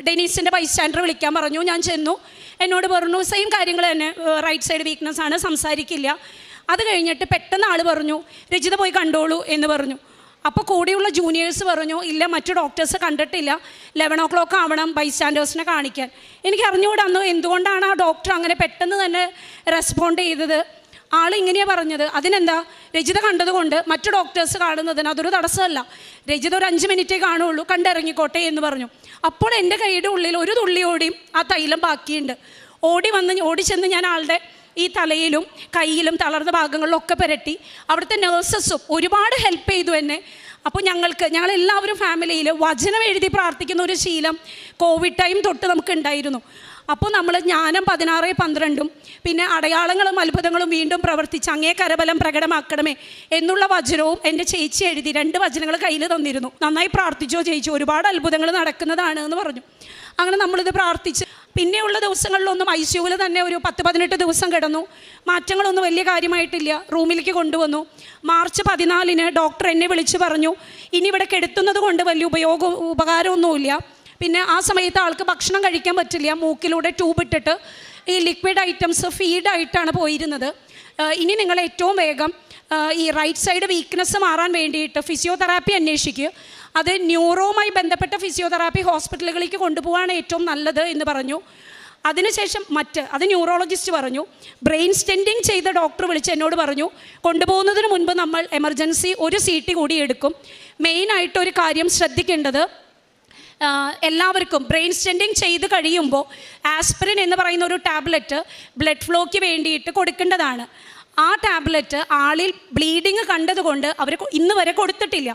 ഡെനീസിൻ്റെ ബൈസ്റ്റാൻഡർ വിളിക്കാൻ പറഞ്ഞു. ഞാൻ ചെന്നു. എന്നോട് പറഞ്ഞു സെയിം കാര്യങ്ങൾ തന്നെ, റൈറ്റ് സൈഡ് വീക്ക്നെസ് ആണ്, സംസാരിക്കില്ല. അത് കഴിഞ്ഞിട്ട് പെട്ടെന്ന് ആൾ പറഞ്ഞു, രജിത പോയി കണ്ടോളൂ എന്ന് പറഞ്ഞു. അപ്പോൾ കൂടെയുള്ള ജൂനിയേഴ്സ് പറഞ്ഞു, ഇല്ല മറ്റു ഡോക്ടേഴ്സ് കണ്ടിട്ടില്ല, 11 o'clock ആവണം ബൈസ്റ്റാൻഡേഴ്സിനെ കാണിക്കാൻ. എനിക്ക് അറിഞ്ഞുകൂടാന്നു എന്തുകൊണ്ടാണ് ആ ഡോക്ടർ അങ്ങനെ പെട്ടെന്ന് തന്നെ റെസ്പോണ്ട് ചെയ്തത്. ആളിങ്ങനെയാണ് പറഞ്ഞത്, അതിനെന്താ, രജിത കണ്ടതുകൊണ്ട് മറ്റു ഡോക്ടേഴ്സ് കാണുന്നതിന് അതൊരു തടസ്സമല്ല, രജിത ഒരു 5 മിനിറ്റേ കാണുള്ളൂ, കണ്ടിറങ്ങിക്കോട്ടെ എന്ന് പറഞ്ഞു. അപ്പോൾ എൻ്റെ കൈയുടെ ഉള്ളിൽ ഒരു തുള്ളിയോടെയും ആ തൈലം ബാക്കിയുണ്ട്. ഓടിച്ചെന്ന് ഞാൻ ആളുടെ ഈ തലയിലും കയ്യിലും തളർന്ന ഭാഗങ്ങളിലൊക്കെ പുരട്ടി. അവിടുത്തെ നഴ്സസും ഒരുപാട് ഹെൽപ്പ് ചെയ്തു എന്നെ. അപ്പോൾ ഞങ്ങളെല്ലാവരും ഫാമിലിയിൽ വചനം എഴുതി പ്രാർത്ഥിക്കുന്ന ഒരു ശീലം കോവിഡ് ടൈം തൊട്ട് നമുക്ക് ഉണ്ടായിരുന്നു. അപ്പോൾ നമ്മൾ ജ്ഞാനം 16:12 പിന്നെ അടയാളങ്ങളും അത്ഭുതങ്ങളും വീണ്ടും പ്രവർത്തിച്ച് അങ്ങേ കരബലം പ്രകടമാക്കണമേ എന്നുള്ള വചനവും എൻ്റെ ചേച്ചി എഴുതി 2 വചനങ്ങൾ കയ്യിൽ തന്നിരുന്നു. നന്നായി പ്രാർത്ഥിച്ചോ ചേച്ചി, ഒരുപാട് അത്ഭുതങ്ങൾ നടക്കുന്നതാണ് എന്ന് പറഞ്ഞു. അങ്ങനെ നമ്മളിത് പ്രാർത്ഥിച്ച് പിന്നെയുള്ള ദിവസങ്ങളിലൊന്നും ICUവിൽ തന്നെ ഒരു 10-18 ദിവസം കിടന്നു. മാറ്റങ്ങളൊന്നും വലിയ കാര്യമായിട്ടില്ല. റൂമിലേക്ക് കൊണ്ടുവന്നു. മാർച്ച് 14 ഡോക്ടർ എന്നെ വിളിച്ച് പറഞ്ഞു, ഇനി ഇവിടെ കിടത്തുന്നത് കൊണ്ട് വലിയ ഉപകാരമൊന്നുമില്ല. പിന്നെ ആ സമയത്ത് ആൾക്ക് ഭക്ഷണം കഴിക്കാൻ പറ്റില്ല, മൂക്കിലൂടെ ട്യൂബ് ഇട്ടിട്ട് ഈ ലിക്വിഡ് ഐറ്റംസ് ഫീഡായിട്ടാണ് പോയിരുന്നത്. ഇനി നിങ്ങൾ ഏറ്റവും വേഗം ഈ റൈറ്റ് സൈഡ് വീക്ക്നെസ് മാറാൻ വേണ്ടിയിട്ട് ഫിസിയോതെറാപ്പി അന്വേഷിക്കുക, അത് ന്യൂറോവുമായി ബന്ധപ്പെട്ട ഫിസിയോതെറാപ്പി ഹോസ്പിറ്റലുകളിലേക്ക് കൊണ്ടുപോകാൻ ഏറ്റവും നല്ലത് എന്ന് പറഞ്ഞു. അതിനുശേഷം അത് ന്യൂറോളജിസ്റ്റ് പറഞ്ഞു. ബ്രെയിൻ സ്റ്റെൻറ്റിങ് ചെയ്ത ഡോക്ടർ വിളിച്ച് എന്നോട് പറഞ്ഞു, കൊണ്ടുപോകുന്നതിന് മുൻപ് നമ്മൾ എമർജൻസി ഒരു CT കൂടി എടുക്കും. മെയിനായിട്ടൊരു കാര്യം ശ്രദ്ധിക്കേണ്ടത്, എല്ലാവർക്കും ബ്രെയിൻ സ്റ്റെൻറ്റിങ് ചെയ്ത് കഴിയുമ്പോൾ ആസ്പിരിൻ എന്ന് പറയുന്ന ഒരു ടാബ്ലറ്റ് ബ്ലഡ് ഫ്ലോയ്ക്ക് വേണ്ടിയിട്ട് കൊടുക്കേണ്ടതാണ്. ആ ടാബ്ലറ്റ് ആളിൽ ബ്ലീഡിങ് കണ്ടതുകൊണ്ട് അവർ ഇന്ന് വരെ കൊടുത്തിട്ടില്ല.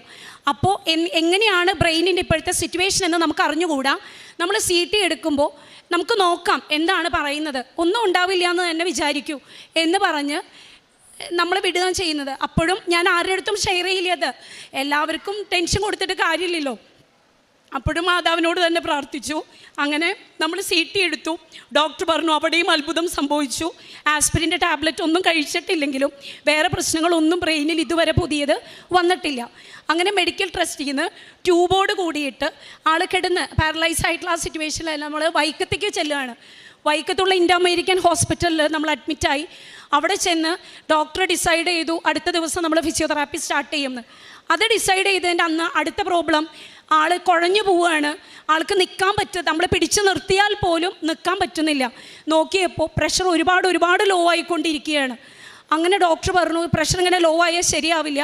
അപ്പോൾ എങ്ങനെയാണ് ബ്രെയിനിൻ്റെ ഇപ്പോഴത്തെ സിറ്റുവേഷൻ എന്ന് നമുക്ക് അറിഞ്ഞുകൂടാ. നമ്മൾ CT എടുക്കുമ്പോൾ നമുക്ക് നോക്കാം എന്താണ് പറയുന്നത്, ഒന്നും ഉണ്ടാവില്ല എന്ന് തന്നെ വിചാരിക്കൂ എന്ന് പറഞ്ഞ് നമ്മൾ വിടുകയാണ് ചെയ്യുന്നത്. അപ്പോഴും ഞാൻ ആരുടെ അടുത്തും ഷെയർ ചെയ്യില്ലത്, എല്ലാവർക്കും ടെൻഷൻ കൊടുത്തിട്ട് കാര്യമില്ലല്ലോ. അപ്പോഴും മാതാവിനോട് തന്നെ പ്രാർത്ഥിച്ചു. അങ്ങനെ നമ്മൾ CT എടുത്തു. ഡോക്ടർ പറഞ്ഞു അവിടെയും അത്ഭുതം സംഭവിച്ചു. ആസ്പിരിൻ്റെ ടാബ്ലറ്റ് ഒന്നും കഴിച്ചിട്ടില്ലെങ്കിലും വേറെ പ്രശ്നങ്ങളൊന്നും ബ്രെയിനിൽ ഇതുവരെ പുതിയത് വന്നിട്ടില്ല. അങ്ങനെ മെഡിക്കൽ ട്രസ്റ്റിൽ നിന്ന് ട്യൂബോട് കൂടിയിട്ട് ആൾ കിടന്ന് പാരലൈസ് ആയിട്ടുള്ള ആ സിറ്റുവേഷനിൽ നമ്മൾ വൈക്കത്തേക്ക് ചെല്ലുകയാണ്. വൈക്കത്തുള്ള ഇൻഡോ അമേരിക്കൻ ഹോസ്പിറ്റലിൽ നമ്മൾ അഡ്മിറ്റായി. അവിടെ ചെന്ന് ഡോക്ടർ ഡിസൈഡ് ചെയ്തു അടുത്ത ദിവസം നമ്മൾ ഫിസിയോതെറാപ്പി സ്റ്റാർട്ട് ചെയ്യുമെന്ന്. അത് ഡിസൈഡ് ചെയ്തതിൻ്റെ അന്ന് അടുത്ത പ്രോബ്ലം, ആൾ കുഴഞ്ഞു പോവുകയാണ്. ആൾക്ക് നിൽക്കാൻ നമ്മൾ പിടിച്ചു നിർത്തിയാൽ പോലും നിൽക്കാൻ പറ്റുന്നില്ല. നോക്കിയപ്പോൾ പ്രഷർ ഒരുപാട് ലോ ആയിക്കൊണ്ടിരിക്കുകയാണ്. അങ്ങനെ ഡോക്ടർ പറഞ്ഞു പ്രഷർ ഇങ്ങനെ ലോ ആയാൽ ശരിയാവില്ല,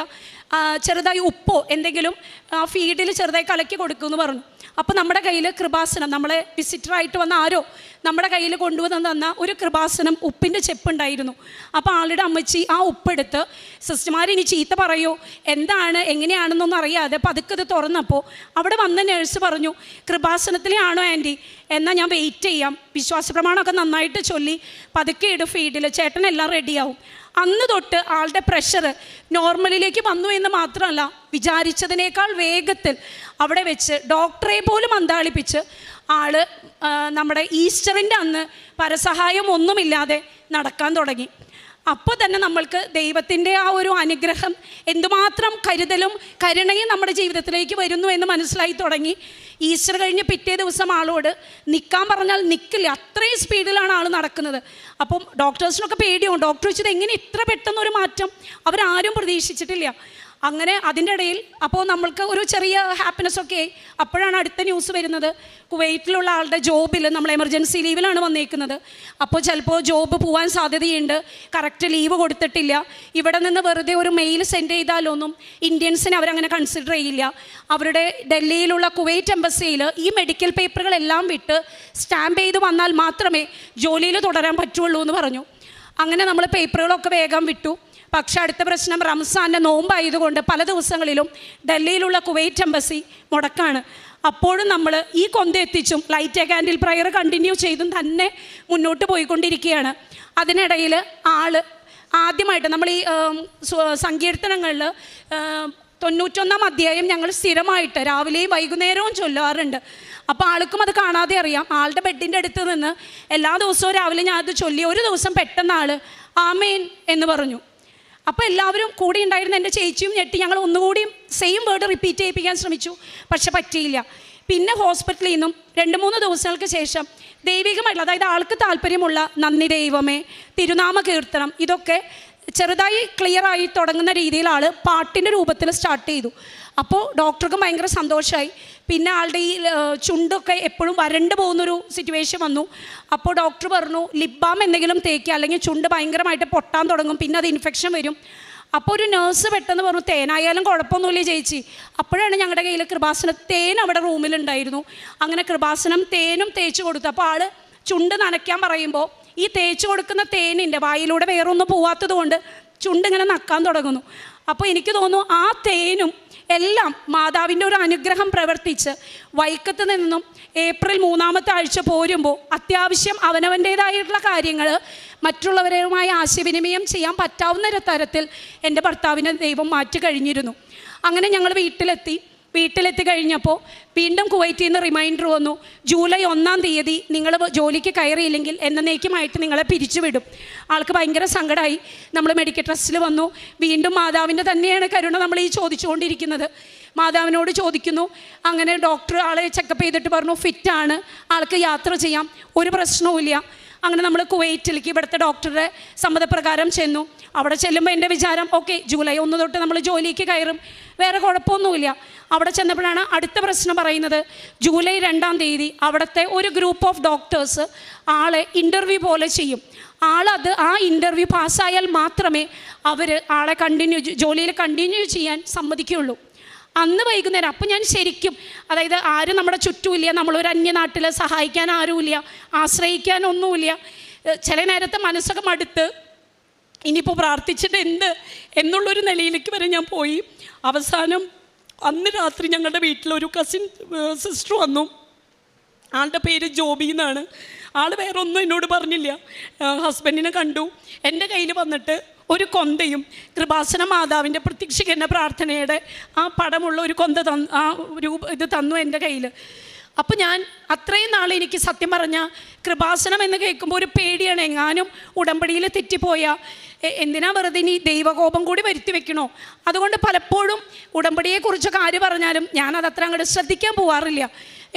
ചെറുതായി ഉപ്പോ എന്തെങ്കിലും ആ ഫീഡിൽ ചെറുതായി കലക്കി കൊടുക്കുമെന്ന് പറഞ്ഞു. അപ്പോൾ നമ്മുടെ കയ്യിൽ കൃപാസനം, നമ്മളെ വിസിറ്ററായിട്ട് വന്ന ആരോ നമ്മുടെ കയ്യിൽ കൊണ്ടുവന്ന് തന്ന ഒരു കൃപാസനം ഉപ്പിൻ്റെ ചെപ്പുണ്ടായിരുന്നു. അപ്പോൾ ആളുടെ അമ്മച്ചി ആ ഉപ്പെടുത്ത് സിസ്റ്റർമാർ ഇനി ചീത്ത പറയോ എന്താണ് എങ്ങനെയാണെന്നൊന്നും അറിയാതെ പതുക്കെ ഇത് തുറന്നപ്പോൾ അവിടെ വന്ന നേഴ്സ് പറഞ്ഞു, കൃപാസനത്തിലെ ആണോ ആൻറ്റി, എന്നാൽ ഞാൻ വെയിറ്റ് ചെയ്യാം, വിശ്വാസ പ്രമാണമൊക്കെ നന്നായിട്ട് ചൊല്ലി പതുക്കെ ഇടും ഫീഡിൽ, ചേട്ടനെല്ലാം റെഡിയാവും. അന്ന് തൊട്ട് ആളുടെ പ്രഷർ നോർമലിലേക്ക് വന്നു എന്ന് മാത്രമല്ല, വിചാരിച്ചതിനേക്കാൾ വേഗത്തിൽ അവിടെ വെച്ച് ഡോക്ടറെ പോലും അന്താളിപ്പിച്ച് ആള് നമ്മുടെ ഈസ്റ്ററിൻ്റെ അന്ന് പരസഹായം ഒന്നുമില്ലാതെ നടക്കാൻ തുടങ്ങി. അപ്പോൾ തന്നെ നമ്മൾക്ക് ദൈവത്തിൻ്റെ ആ ഒരു അനുഗ്രഹം, എന്തുമാത്രം കരുതലും കരുണയും നമ്മുടെ ജീവിതത്തിലേക്ക് വരുന്നു എന്ന് മനസ്സിലായി തുടങ്ങി. ഈസ്റ്റർ കഴിഞ്ഞ് പിറ്റേ ദിവസം ആളോട് നിൽക്കാൻ പറഞ്ഞാൽ നിൽക്കില്ല, അത്രയും സ്പീഡിലാണ് ആൾ നടക്കുന്നത്. അപ്പം ഡോക്ടേഴ്സിനൊക്കെ പേടിയാവും. ഡോക്ടർ വെച്ചത് എങ്ങനെ ഇത്ര പെട്ടെന്നൊരു മാറ്റം, അവരാരും പ്രതീക്ഷിച്ചിട്ടില്ല. അങ്ങനെ അതിൻ്റെ ഇടയിൽ അപ്പോൾ നമ്മൾക്ക് ഒരു ചെറിയ ഹാപ്പിനെസ്സൊക്കെ ആയി. അപ്പോഴാണ് അടുത്ത ന്യൂസ് വരുന്നത്, കുവൈറ്റിലുള്ള ആളുടെ ജോബിൽ നമ്മൾ എമർജൻസി ലീവിലാണ് വന്നേക്കുന്നത്. അപ്പോൾ ചിലപ്പോൾ ജോബ് പോകാൻ സാധ്യതയുണ്ട്, കറക്റ്റ് ലീവ് കൊടുത്തിട്ടില്ല. ഇവിടെ നിന്ന് വെറുതെ ഒരു മെയിൽ സെൻഡ് ചെയ്താലൊന്നും ഇന്ത്യൻസിനെ അവരങ്ങനെ കൺസിഡർ ചെയ്യില്ല. അവരുടെ ഡൽഹിയിലുള്ള കുവൈറ്റ് എംബസിയിൽ ഈ മെഡിക്കൽ പേപ്പറുകളെല്ലാം വിട്ട് സ്റ്റാമ്പ് ചെയ്ത് വന്നാൽ മാത്രമേ ജോലിയിൽ തുടരാൻ പറ്റുള്ളൂ എന്ന് പറഞ്ഞു. അങ്ങനെ നമ്മൾ പേപ്പറുകളൊക്കെ വേഗം വിട്ടു. പക്ഷേ അടുത്ത പ്രശ്നം റംസാൻ്റെ നോമ്പായതുകൊണ്ട് പല ദിവസങ്ങളിലും ഡൽഹിയിലുള്ള കുവൈറ്റ് എംബസി മുടക്കാണ്. അപ്പോഴും നമ്മൾ ഈ കൊന്ത എത്തിച്ചും ലൈറ്റ് ക്യാൻഡിൽ പ്രയർ കണ്ടിന്യൂ ചെയ്തും തന്നെ മുന്നോട്ട് പോയിക്കൊണ്ടിരിക്കുകയാണ്. അതിനിടയിൽ ആദ്യമായിട്ട് നമ്മൾ ഈ സങ്കീർത്തനങ്ങളിൽ 91-ാം അധ്യായം ഞങ്ങൾ സ്ഥിരമായിട്ട് രാവിലെയും വൈകുന്നേരവും ചൊല്ലാറുണ്ട്. അപ്പോൾ ആൾക്കും അത് കാണാതെ അറിയാം. ആളുടെ ബെഡിൻ്റെ അടുത്ത് നിന്ന് എല്ലാ ദിവസവും രാവിലെ ഞാൻ അത് ചൊല്ലി. ഒരു ദിവസം പെട്ടെന്ന് ആൾ ആമേൻ എന്ന് പറഞ്ഞു. അപ്പോൾ എല്ലാവരും കൂടി ഉണ്ടായിരുന്ന എൻ്റെ ചേച്ചിയും ഞെട്ടി. ഞങ്ങൾ ഒന്നുകൂടിയും സെയിം വേർഡ് റിപ്പീറ്റ് ചെയ്യിപ്പിക്കാൻ ശ്രമിച്ചു, പക്ഷെ പറ്റിയില്ല. പിന്നെ ഹോസ്പിറ്റലിൽ നിന്നും 2-3 ദിവസങ്ങൾക്ക് ശേഷം ദൈവികമായിട്ടുള്ള, അതായത് ആൾക്ക് താല്പര്യമുള്ള നന്ദി ദൈവമേ, തിരുനാമ കീർത്തനം, ഇതൊക്കെ ചെറുതായി ക്ലിയറായി തുടങ്ങുന്ന രീതിയിൽ ആൾ പാട്ടിൻ്റെ രൂപത്തിൽ സ്റ്റാർട്ട് ചെയ്തു. അപ്പോൾ ഡോക്ടർക്ക് ഭയങ്കര സന്തോഷമായി. പിന്നെ ആളുടെ ഈ ചുണ്ടൊക്കെ എപ്പോഴും വരണ്ട് പോകുന്നൊരു സിറ്റുവേഷൻ വന്നു. അപ്പോൾ ഡോക്ടർ പറഞ്ഞു ലിപ് ബാം എന്തെങ്കിലും തേക്കുക, അല്ലെങ്കിൽ ചുണ്ട് ഭയങ്കരമായിട്ട് പൊട്ടാൻ തുടങ്ങും, പിന്നെ അത് ഇൻഫെക്ഷൻ വരും. അപ്പോൾ ഒരു നേഴ്സ് പെട്ടെന്ന് പറഞ്ഞു തേനായാലും കുഴപ്പമൊന്നുമില്ല ചേച്ചി. അപ്പോഴാണ് ഞങ്ങളുടെ കയ്യിൽ കൃപാസന തേൻ അവിടെ റൂമിലുണ്ടായിരുന്നു. അങ്ങനെ കൃപാസനം തേനും തേച്ച് കൊടുത്തു. അപ്പോൾ ആൾ ചുണ്ട് നനയ്ക്കാൻ പറയുമ്പോൾ ഈ തേച്ച് കൊടുക്കുന്ന തേനിൻ്റെ വായിലൂടെ വേറൊന്നും പോവാത്തത് കൊണ്ട് ചുണ്ടിങ്ങനെ നക്കാൻ തുടങ്ങുന്നു. അപ്പോൾ എനിക്ക് തോന്നുന്നു ആ തേനും എല്ലാം മാതാവിൻ്റെ ഒരു അനുഗ്രഹം പ്രവർത്തിച്ച് വൈക്കത്ത് നിന്നും ഏപ്രിൽ 3-ാമത്തെ ആഴ്ച പോരുമ്പോൾ അത്യാവശ്യം അവനവൻ്റേതായിട്ടുള്ള കാര്യങ്ങൾ മറ്റുള്ളവരുമായി ആശയവിനിമയം ചെയ്യാൻ പറ്റാവുന്ന തരത്തിൽ എൻ്റെ ഭർത്താവിനെ ദൈവം മാറ്റി കഴിഞ്ഞിരുന്നു. അങ്ങനെ ഞങ്ങൾ വീട്ടിലെത്തി കഴിഞ്ഞപ്പോൾ വീണ്ടും കുവൈറ്റിൽ നിന്ന് റിമൈൻഡർ വന്നു, ജൂലൈ 1-ാം തീയതി നിങ്ങൾ ജോലിക്ക് കയറിയില്ലെങ്കിൽ എന്നേക്കുമായിട്ട് നിങ്ങളെ പിരിച്ചുവിടും. ആൾക്ക് ഭയങ്കര സങ്കടമായി. നമ്മൾ മെഡിക്കൽ ട്രസ്റ്റിൽ വന്നു. വീണ്ടും മാതാവിൻ്റെ തന്നെയാണ് കരുണ നമ്മൾ ഈ ചോദിച്ചുകൊണ്ടിരിക്കുന്നത്. മാതാവിനോട് ചോദിക്കുന്നു. അങ്ങനെ ഡോക്ടർ ആളെ ചെക്കപ്പ് ചെയ്തിട്ട് പറഞ്ഞു ഫിറ്റാണ്, ആൾക്ക് യാത്ര ചെയ്യാം, ഒരു പ്രശ്നവുമില്ല. അങ്ങനെ നമ്മൾ കുവൈറ്റിലേക്ക് ഇവിടുത്തെ ഡോക്ടറുടെ സമ്മതപ്രകാരം ചെന്നു. അവിടെ ചെല്ലുമ്പോൾ എൻ്റെ വിചാരം ഓക്കെ ജൂലൈ 1 തൊട്ട് നമ്മൾ ജോലിക്ക് കയറും, വേറെ കുഴപ്പമൊന്നുമില്ല. അവിടെ ചെന്നപ്പോഴാണ് അടുത്ത പ്രശ്നം പറയുന്നത്, ജൂലൈ 2-ാം തീയതി അവിടുത്തെ ഒരു ഗ്രൂപ്പ് ഓഫ് ഡോക്ടേഴ്സ് ആളെ ഇൻ്റർവ്യൂ പോലെ ചെയ്യും. ആ ഇൻ്റർവ്യൂ പാസ്സായാൽ മാത്രമേ അവർ ആളെ ജോലിയിൽ കണ്ടിന്യൂ ചെയ്യാൻ സമ്മതിക്കുകയുള്ളൂ. അന്ന് വൈകുന്നേരം അപ്പോൾ ഞാൻ ശരിക്കും, അതായത് ആരും നമ്മുടെ ചുറ്റുമില്ല, നമ്മളൊരു അന്യനാട്ടിൽ സഹായിക്കാൻ ആരുമില്ല, ആശ്രയിക്കാനൊന്നുമില്ല. ചില നേരത്തെ മനസ്സൊക്കെ മടുത്ത് ഇനിയിപ്പോൾ പ്രാർത്ഥിച്ചിട്ട് എന്നുള്ളൊരു നിലയിലേക്ക് വരെ ഞാൻ പോയി. അവസാനം അന്ന് രാത്രി ഞങ്ങളുടെ വീട്ടിലൊരു കസിൻ സിസ്റ്റർ വന്നു. ആളുടെ പേര് ജോബി എന്നാണ്. ആൾ വേറെ ഒന്നും എന്നോട് പറഞ്ഞില്ല. ഹസ്ബൻഡിനെ കണ്ടു. എൻ്റെ കയ്യിൽ വന്നിട്ട് ഒരു കൊന്തയും കൃപാസന മാതാവിൻ്റെ പ്രത്യക്ഷീകരണ പ്രാർത്ഥനയുടെ ആ പടമുള്ള ഒരു കൊന്ത ഇത് തന്നു എൻ്റെ കയ്യിൽ. അപ്പോൾ ഞാൻ അത്രയും നാൾ എനിക്ക് സത്യം പറഞ്ഞാൽ കൃപാസനം എന്ന് കേൾക്കുമ്പോൾ ഒരു പേടിയാണ്, എങ്ങാനും ഉടമ്പടിയിൽ തെറ്റിപ്പോയാൽ എന്തിനാ വെറുതെ ഇനി ദൈവകോപം കൂടി വരുത്തി വെക്കണോ. അതുകൊണ്ട് പലപ്പോഴും ഉടമ്പടിയെക്കുറിച്ചൊക്കെ ആര് പറഞ്ഞാലും ഞാനതത്ര അങ്ങോട്ട് ശ്രദ്ധിക്കാൻ പോകാറില്ല.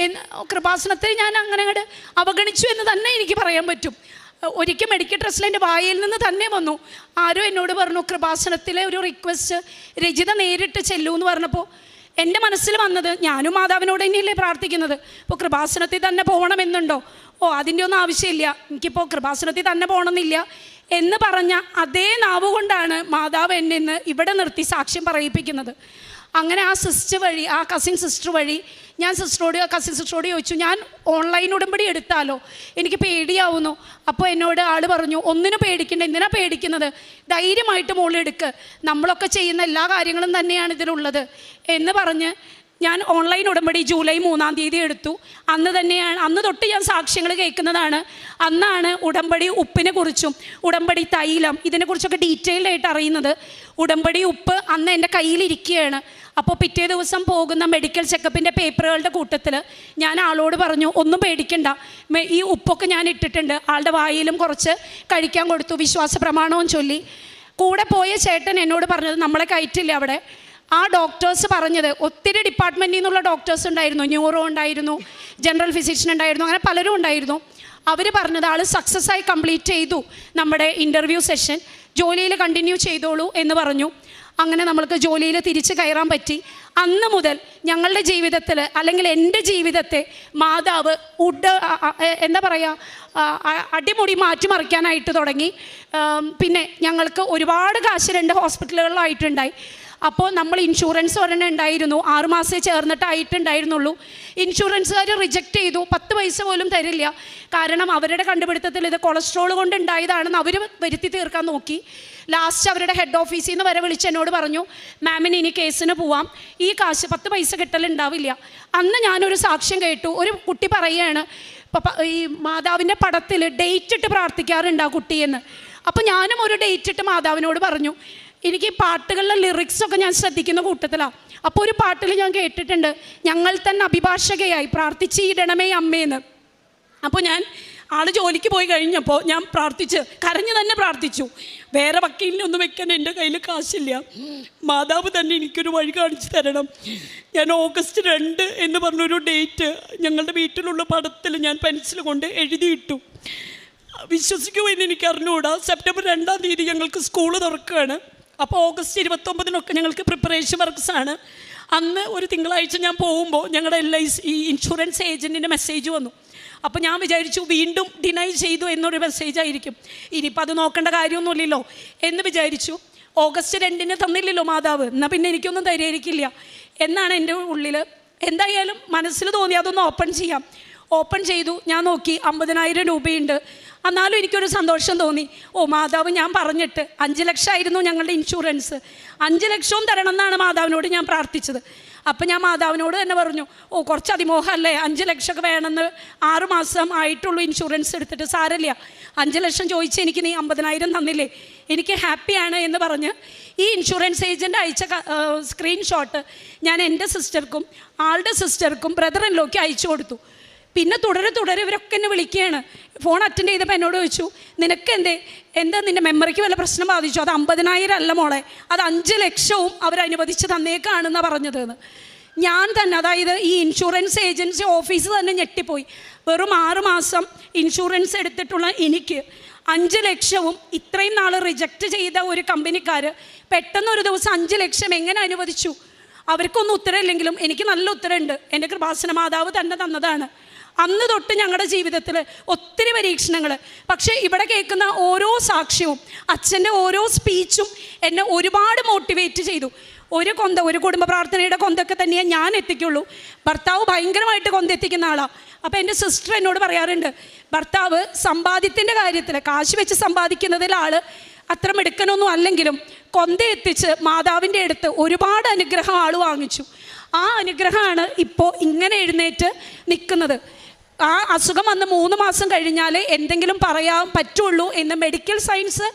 കൃപാസനത്തിൽ ഞാൻ അങ്ങനെ അങ്ങോട്ട് അവഗണിച്ചു എന്ന് തന്നെ എനിക്ക് പറയാൻ പറ്റും. ഒരിക്കൽ മെഡിക്കൽ ട്രസ്റ്റിൽ എൻ്റെ വായിൽ നിന്ന് തന്നെ വന്നു, ആരോ എന്നോട് പറഞ്ഞു കൃപാസനത്തിലെ ഒരു റിക്വസ്റ്റ് രജിത നേരിട്ട് ചെല്ലൂ എന്ന് പറഞ്ഞപ്പോൾ എൻ്റെ മനസ്സിൽ വന്നത്, ഞാനും മാതാവിനോട് തന്നെയല്ലേ പ്രാർത്ഥിക്കുന്നത്, ഇപ്പോൾ കൃപാസനത്തിൽ തന്നെ പോകണമെന്നുണ്ടോ? അതിൻ്റെ ഒന്നും ആവശ്യമില്ല, എനിക്കിപ്പോൾ കൃപാസനത്തിൽ തന്നെ പോകണമെന്നില്ല എന്ന് പറഞ്ഞ അതേ നാവ് കൊണ്ടാണ് മാതാവ് എന്നെ ഇന്ന് ഇവിടെ നിർത്തി സാക്ഷ്യം പറയിപ്പിക്കുന്നത്. അങ്ങനെ ആ സിസ്റ്റർ വഴി, ആ കസിൻ സിസ്റ്റർ വഴി ഞാൻ കസിൻ സിസ്റ്ററോട് ചോദിച്ചു, ഞാൻ ഓൺലൈൻ ഉടമ്പടി എടുത്താലോ, എനിക്ക് പേടിയാവുന്നു. അപ്പോൾ എന്നോട് ആൾ പറഞ്ഞു, ഒന്നിനും പേടിക്കണ്ട, എന്തിനാ പേടിക്കുന്നത്, ധൈര്യമായിട്ട് മോളെടുക്ക്, നമ്മളൊക്കെ ചെയ്യുന്ന എല്ലാ കാര്യങ്ങളും തന്നെയാണ് ഇതിലുള്ളത് എന്ന് പറഞ്ഞ് ഞാൻ ഓൺലൈൻ ഉടമ്പടി ജൂലൈ 3-ാം തീയതി എടുത്തു. അന്ന് തൊട്ട് ഞാൻ സാക്ഷ്യങ്ങൾ കേൾക്കുന്നതാണ്. അന്നാണ് ഉടമ്പടി ഉപ്പിനെ കുറിച്ചും ഉടമ്പടി തൈലം ഇതിനെക്കുറിച്ചൊക്കെ ഡീറ്റെയിൽഡ് ആയിട്ട് അറിയുന്നത്. ഉടമ്പടി ഉപ്പ് അന്ന് എൻ്റെ കയ്യിലിരിക്കുകയാണ്. അപ്പോൾ പിറ്റേ ദിവസം പോകുന്ന മെഡിക്കൽ ചെക്കപ്പിൻ്റെ പേപ്പറുകളുടെ കൂട്ടത്തിൽ ഞാൻ ആളോട് പറഞ്ഞു, ഒന്നും പേടിക്കണ്ട, ഈ ഉപ്പൊക്കെ ഞാൻ ഇട്ടിട്ടുണ്ട്. ആളുടെ വായിലും കുറച്ച് കഴിക്കാൻ കൊടുത്തു, വിശ്വാസ പ്രമാണവും ചൊല്ലി. കൂടെ പോയ ചേട്ടൻ എന്നോട് പറഞ്ഞത്, നമ്മളെ കയറ്റില്ല അവിടെ. ആ ഡോക്ടേഴ്സ് പറഞ്ഞത്, ഒത്തിരി ഡിപ്പാർട്ട്മെൻറ്റിൽ നിന്നുള്ള ഡോക്ടേഴ്സ് ഉണ്ടായിരുന്നു, ന്യൂറോ ഉണ്ടായിരുന്നു, ജനറൽ ഫിസിഷ്യൻ ഉണ്ടായിരുന്നു, അങ്ങനെ പലരും ഉണ്ടായിരുന്നു. അവർ പറഞ്ഞത്, ആൾ സക്സസ് ആയി കംപ്ലീറ്റ് ചെയ്തു നമ്മുടെ ഇൻ്റർവ്യൂ സെഷൻ, ജോലിയിൽ കണ്ടിന്യൂ ചെയ്തോളൂ എന്ന് പറഞ്ഞു. അങ്ങനെ നമ്മൾക്ക് ജോലിയിൽ തിരിച്ച് കയറാൻ പറ്റി. അന്ന് മുതൽ ഞങ്ങളുടെ ജീവിതത്തിൽ, അല്ലെങ്കിൽ എൻ്റെ ജീവിതത്തെ മാതാവ് എന്താ പറയുക, അടിമുടി മാറ്റിമറിക്കാനായിട്ട് തുടങ്ങി. പിന്നെ ഞങ്ങൾക്ക് ഒരുപാട് കാശ് 2 ഹോസ്പിറ്റലുകളിലായിട്ടുണ്ടായി. അപ്പോൾ നമ്മൾ ഇൻഷുറൻസ് ഒരെണ്ണം ഉണ്ടായിരുന്നു, 6 മാസമേ ചേർന്നിട്ടായിട്ടുണ്ടായിരുന്നുള്ളൂ. ഇൻഷുറൻസുകാർ റിജക്റ്റ് ചെയ്തു, 10 പൈസ പോലും തരില്ല. കാരണം അവരുടെ കണ്ടുപിടുത്തത്തിൽ ഇത് കൊളസ്ട്രോൾ കൊണ്ട് ഉണ്ടായതാണെന്ന് അവർ വരുത്തി തീർക്കാൻ നോക്കി. ലാസ്റ്റ് അവരുടെ ഹെഡ് ഓഫീസിൽ നിന്ന് വരെ വിളിച്ച് എന്നോട് പറഞ്ഞു, മാമിന് ഇനി കേസിന് പോവാം, ഈ കാശ് 10 പൈസ കിട്ടലുണ്ടാവില്ല. അന്ന് ഞാനൊരു സാക്ഷ്യം കേട്ടു. ഒരു കുട്ടി പറയുകയാണ്, ഈ മാതാവിൻ്റെ പടത്തിൽ ഡേറ്റ് ഇട്ട് പ്രാർത്ഥിക്കാറുണ്ട് ആ കുട്ടിയെന്ന്. അപ്പോൾ ഞാനും ഒരു ഡേറ്റ് ഇട്ട് മാതാവിനോട് പറഞ്ഞു. എനിക്ക് ഈ പാട്ടുകളിലെ ലിറിക്സൊക്കെ ഞാൻ ശ്രദ്ധിക്കുന്ന കൂട്ടത്തിലാണ്. അപ്പോൾ ഒരു പാട്ടിൽ ഞാൻ കേട്ടിട്ടുണ്ട്, ഞങ്ങൾ തന്നെ അഭിഭാഷകയായി പ്രാർത്ഥിച്ചിടണമേ അമ്മേന്ന്. അപ്പോൾ ഞാൻ ആൾ ജോലിക്ക് പോയി കഴിഞ്ഞപ്പോൾ ഞാൻ കരഞ്ഞു തന്നെ പ്രാർത്ഥിച്ചു. വേറെ വക്കീലിനൊന്നും വെക്കാൻ എൻ്റെ കയ്യിൽ കാശില്ല, മാതാവ് തന്നെ എനിക്കൊരു വഴി കാണിച്ചു തരണം. ഞാൻ ഓഗസ്റ്റ് 2 എന്ന് പറഞ്ഞൊരു ഡേറ്റ് ഞങ്ങളുടെ വീട്ടിലുള്ള പടത്തിൽ ഞാൻ പെൻസിൽ കൊണ്ട് എഴുതിയിട്ടു. വിശ്വസിക്കുമെന്ന് എനിക്ക് അറിഞ്ഞുകൂടാ. സെപ്റ്റംബർ 2-ാം തീയതി ഞങ്ങൾക്ക് സ്കൂൾ തുറക്കുകയാണ്. അപ്പോൾ ഓഗസ്റ്റ് 29-നൊക്കെ ഞങ്ങൾക്ക് പ്രിപ്പറേഷൻ വർക്ക്സാണ്. അന്ന് ഒരു തിങ്കളാഴ്ച ഞാൻ പോകുമ്പോൾ ഞങ്ങളുടെ ഈ ഇൻഷുറൻസ് ഏജൻറ്റിൻ്റെ മെസ്സേജ് വന്നു. അപ്പോൾ ഞാൻ വിചാരിച്ചു വീണ്ടും ഡിനൈ ചെയ്തു എന്നൊരു മെസ്സേജ് ആയിരിക്കും, ഇനിയിപ്പോൾ അത് നോക്കേണ്ട കാര്യമൊന്നുമില്ലല്ലോ എന്ന് വിചാരിച്ചു. ഓഗസ്റ്റ് 2-ന് തന്നില്ലല്ലോ മാതാവ്, എന്നാൽ പിന്നെ എനിക്കൊന്നും തരികയില്ല എന്നാണ് എൻ്റെ ഉള്ളിൽ. എന്തായാലും മനസ്സിൽ തോന്നി അതൊന്ന് ഓപ്പൺ ചെയ്തു. ഞാൻ നോക്കി 50,000 രൂപയുണ്ട്. എന്നാലും എനിക്കൊരു സന്തോഷം തോന്നി. മാതാവ് ഞാൻ പറഞ്ഞിട്ട് 5 ലക്ഷമായിരുന്നു ഞങ്ങളുടെ ഇൻഷുറൻസ്, 5 ലക്ഷവും തരണം എന്നാണ് മാതാവിനോട് ഞാൻ പ്രാർത്ഥിച്ചത്. അപ്പം ഞാൻ മാതാവിനോട് തന്നെ പറഞ്ഞു, കുറച്ച് അതിമോഹമല്ലേ, 5 ലക്ഷമൊക്കെ വേണമെന്ന്, 6 മാസം ആയിട്ടുള്ളൂ ഇൻഷുറൻസ് എടുത്തിട്ട്, സാരമില്ല, 5 ലക്ഷം ചോദിച്ച് എനിക്ക് നീ 50,000 തന്നില്ലേ, എനിക്ക് ഹാപ്പിയാണ് എന്ന് പറഞ്ഞ് ഈ ഇൻഷുറൻസ് ഏജൻറ്റ് അയച്ച സ്ക്രീൻഷോട്ട് ഞാൻ എൻ്റെ സിസ്റ്റർക്കും ആളുടെ സിസ്റ്റർക്കും ബ്രദർ ഇൻ ലോയ്ക്ക് അയച്ചു കൊടുത്തു. പിന്നെ തുടരെ ഇവരൊക്കെ എന്നെ വിളിക്കുകയാണ്. ഫോൺ അറ്റൻഡ് ചെയ്തപ്പോൾ എന്നോട് ചോദിച്ചു, നിനക്ക് എന്താ നിൻ്റെ മെമ്മറിക്ക് വല്ല പ്രശ്നം ബാധിച്ചു? അത് 50,000 അല്ല മോളെ, അത് 5 ലക്ഷവും അവരനുവദിച്ച് തന്നേക്കാണെന്നാണ് പറഞ്ഞതെന്ന്. ഞാൻ തന്നെ, അതായത് ഈ ഇൻഷുറൻസ് ഏജൻസി ഓഫീസ് തന്നെ ഞെട്ടിപ്പോയി. വെറും 6 മാസം ഇൻഷുറൻസ് എടുത്തിട്ടുള്ള എനിക്ക് 5 ലക്ഷവും ഇത്രയും നാൾ റിജക്റ്റ് ചെയ്ത ഒരു കമ്പനിക്കാർ പെട്ടെന്നൊരു ദിവസം 5 ലക്ഷം എങ്ങനെ അനുവദിച്ചു? അവർക്കൊന്നും ഉത്തരമില്ലെങ്കിലും എനിക്ക് നല്ല ഉത്തരമുണ്ട്, എൻ്റെ കൃപാസന മാതാവ് തന്നെ തന്നതാണ്. അന്ന് തൊട്ട് ഞങ്ങളുടെ ജീവിതത്തിൽ ഒത്തിരി പരീക്ഷണങ്ങൾ. പക്ഷേ ഇവിടെ കേൾക്കുന്ന ഓരോ സാക്ഷ്യവും അച്ഛൻ്റെ ഓരോ സ്പീച്ചും എന്നെ ഒരുപാട് മോട്ടിവേറ്റ് ചെയ്തു. ഒരു കുടുംബ പ്രാർത്ഥനയുടെ കൊന്തൊക്കെ തന്നെയേ ഞാൻ എത്തിക്കുള്ളൂ. ഭർത്താവ് ഭയങ്കരമായിട്ട് കൊന്തെത്തിക്കുന്ന ആളാണ്. അപ്പോൾ എൻ്റെ സിസ്റ്റർ എന്നോട് പറയാറുണ്ട്, ഭർത്താവ് സമ്പാദ്യത്തിൻ്റെ കാര്യത്തിൽ കാശ് വെച്ച് സമ്പാദിക്കുന്നതിൽ ആൾ അത്ര മിടുക്കനൊന്നും അല്ലെങ്കിലും കൊന്തെത്തിച്ച് മാതാവിൻ്റെ അടുത്ത് ഒരുപാട് അനുഗ്രഹം ആൾ വാങ്ങിച്ചു. ആ അനുഗ്രഹമാണ് ഇപ്പോൾ ഇങ്ങനെ എഴുന്നേറ്റ് നിൽക്കുന്നത്. ആ അസുഖം വന്ന് 3 മാസം കഴിഞ്ഞാൽ എന്തെങ്കിലും പറയാൻ പറ്റുള്ളൂ എന്ന് മെഡിക്കൽ സയൻസ്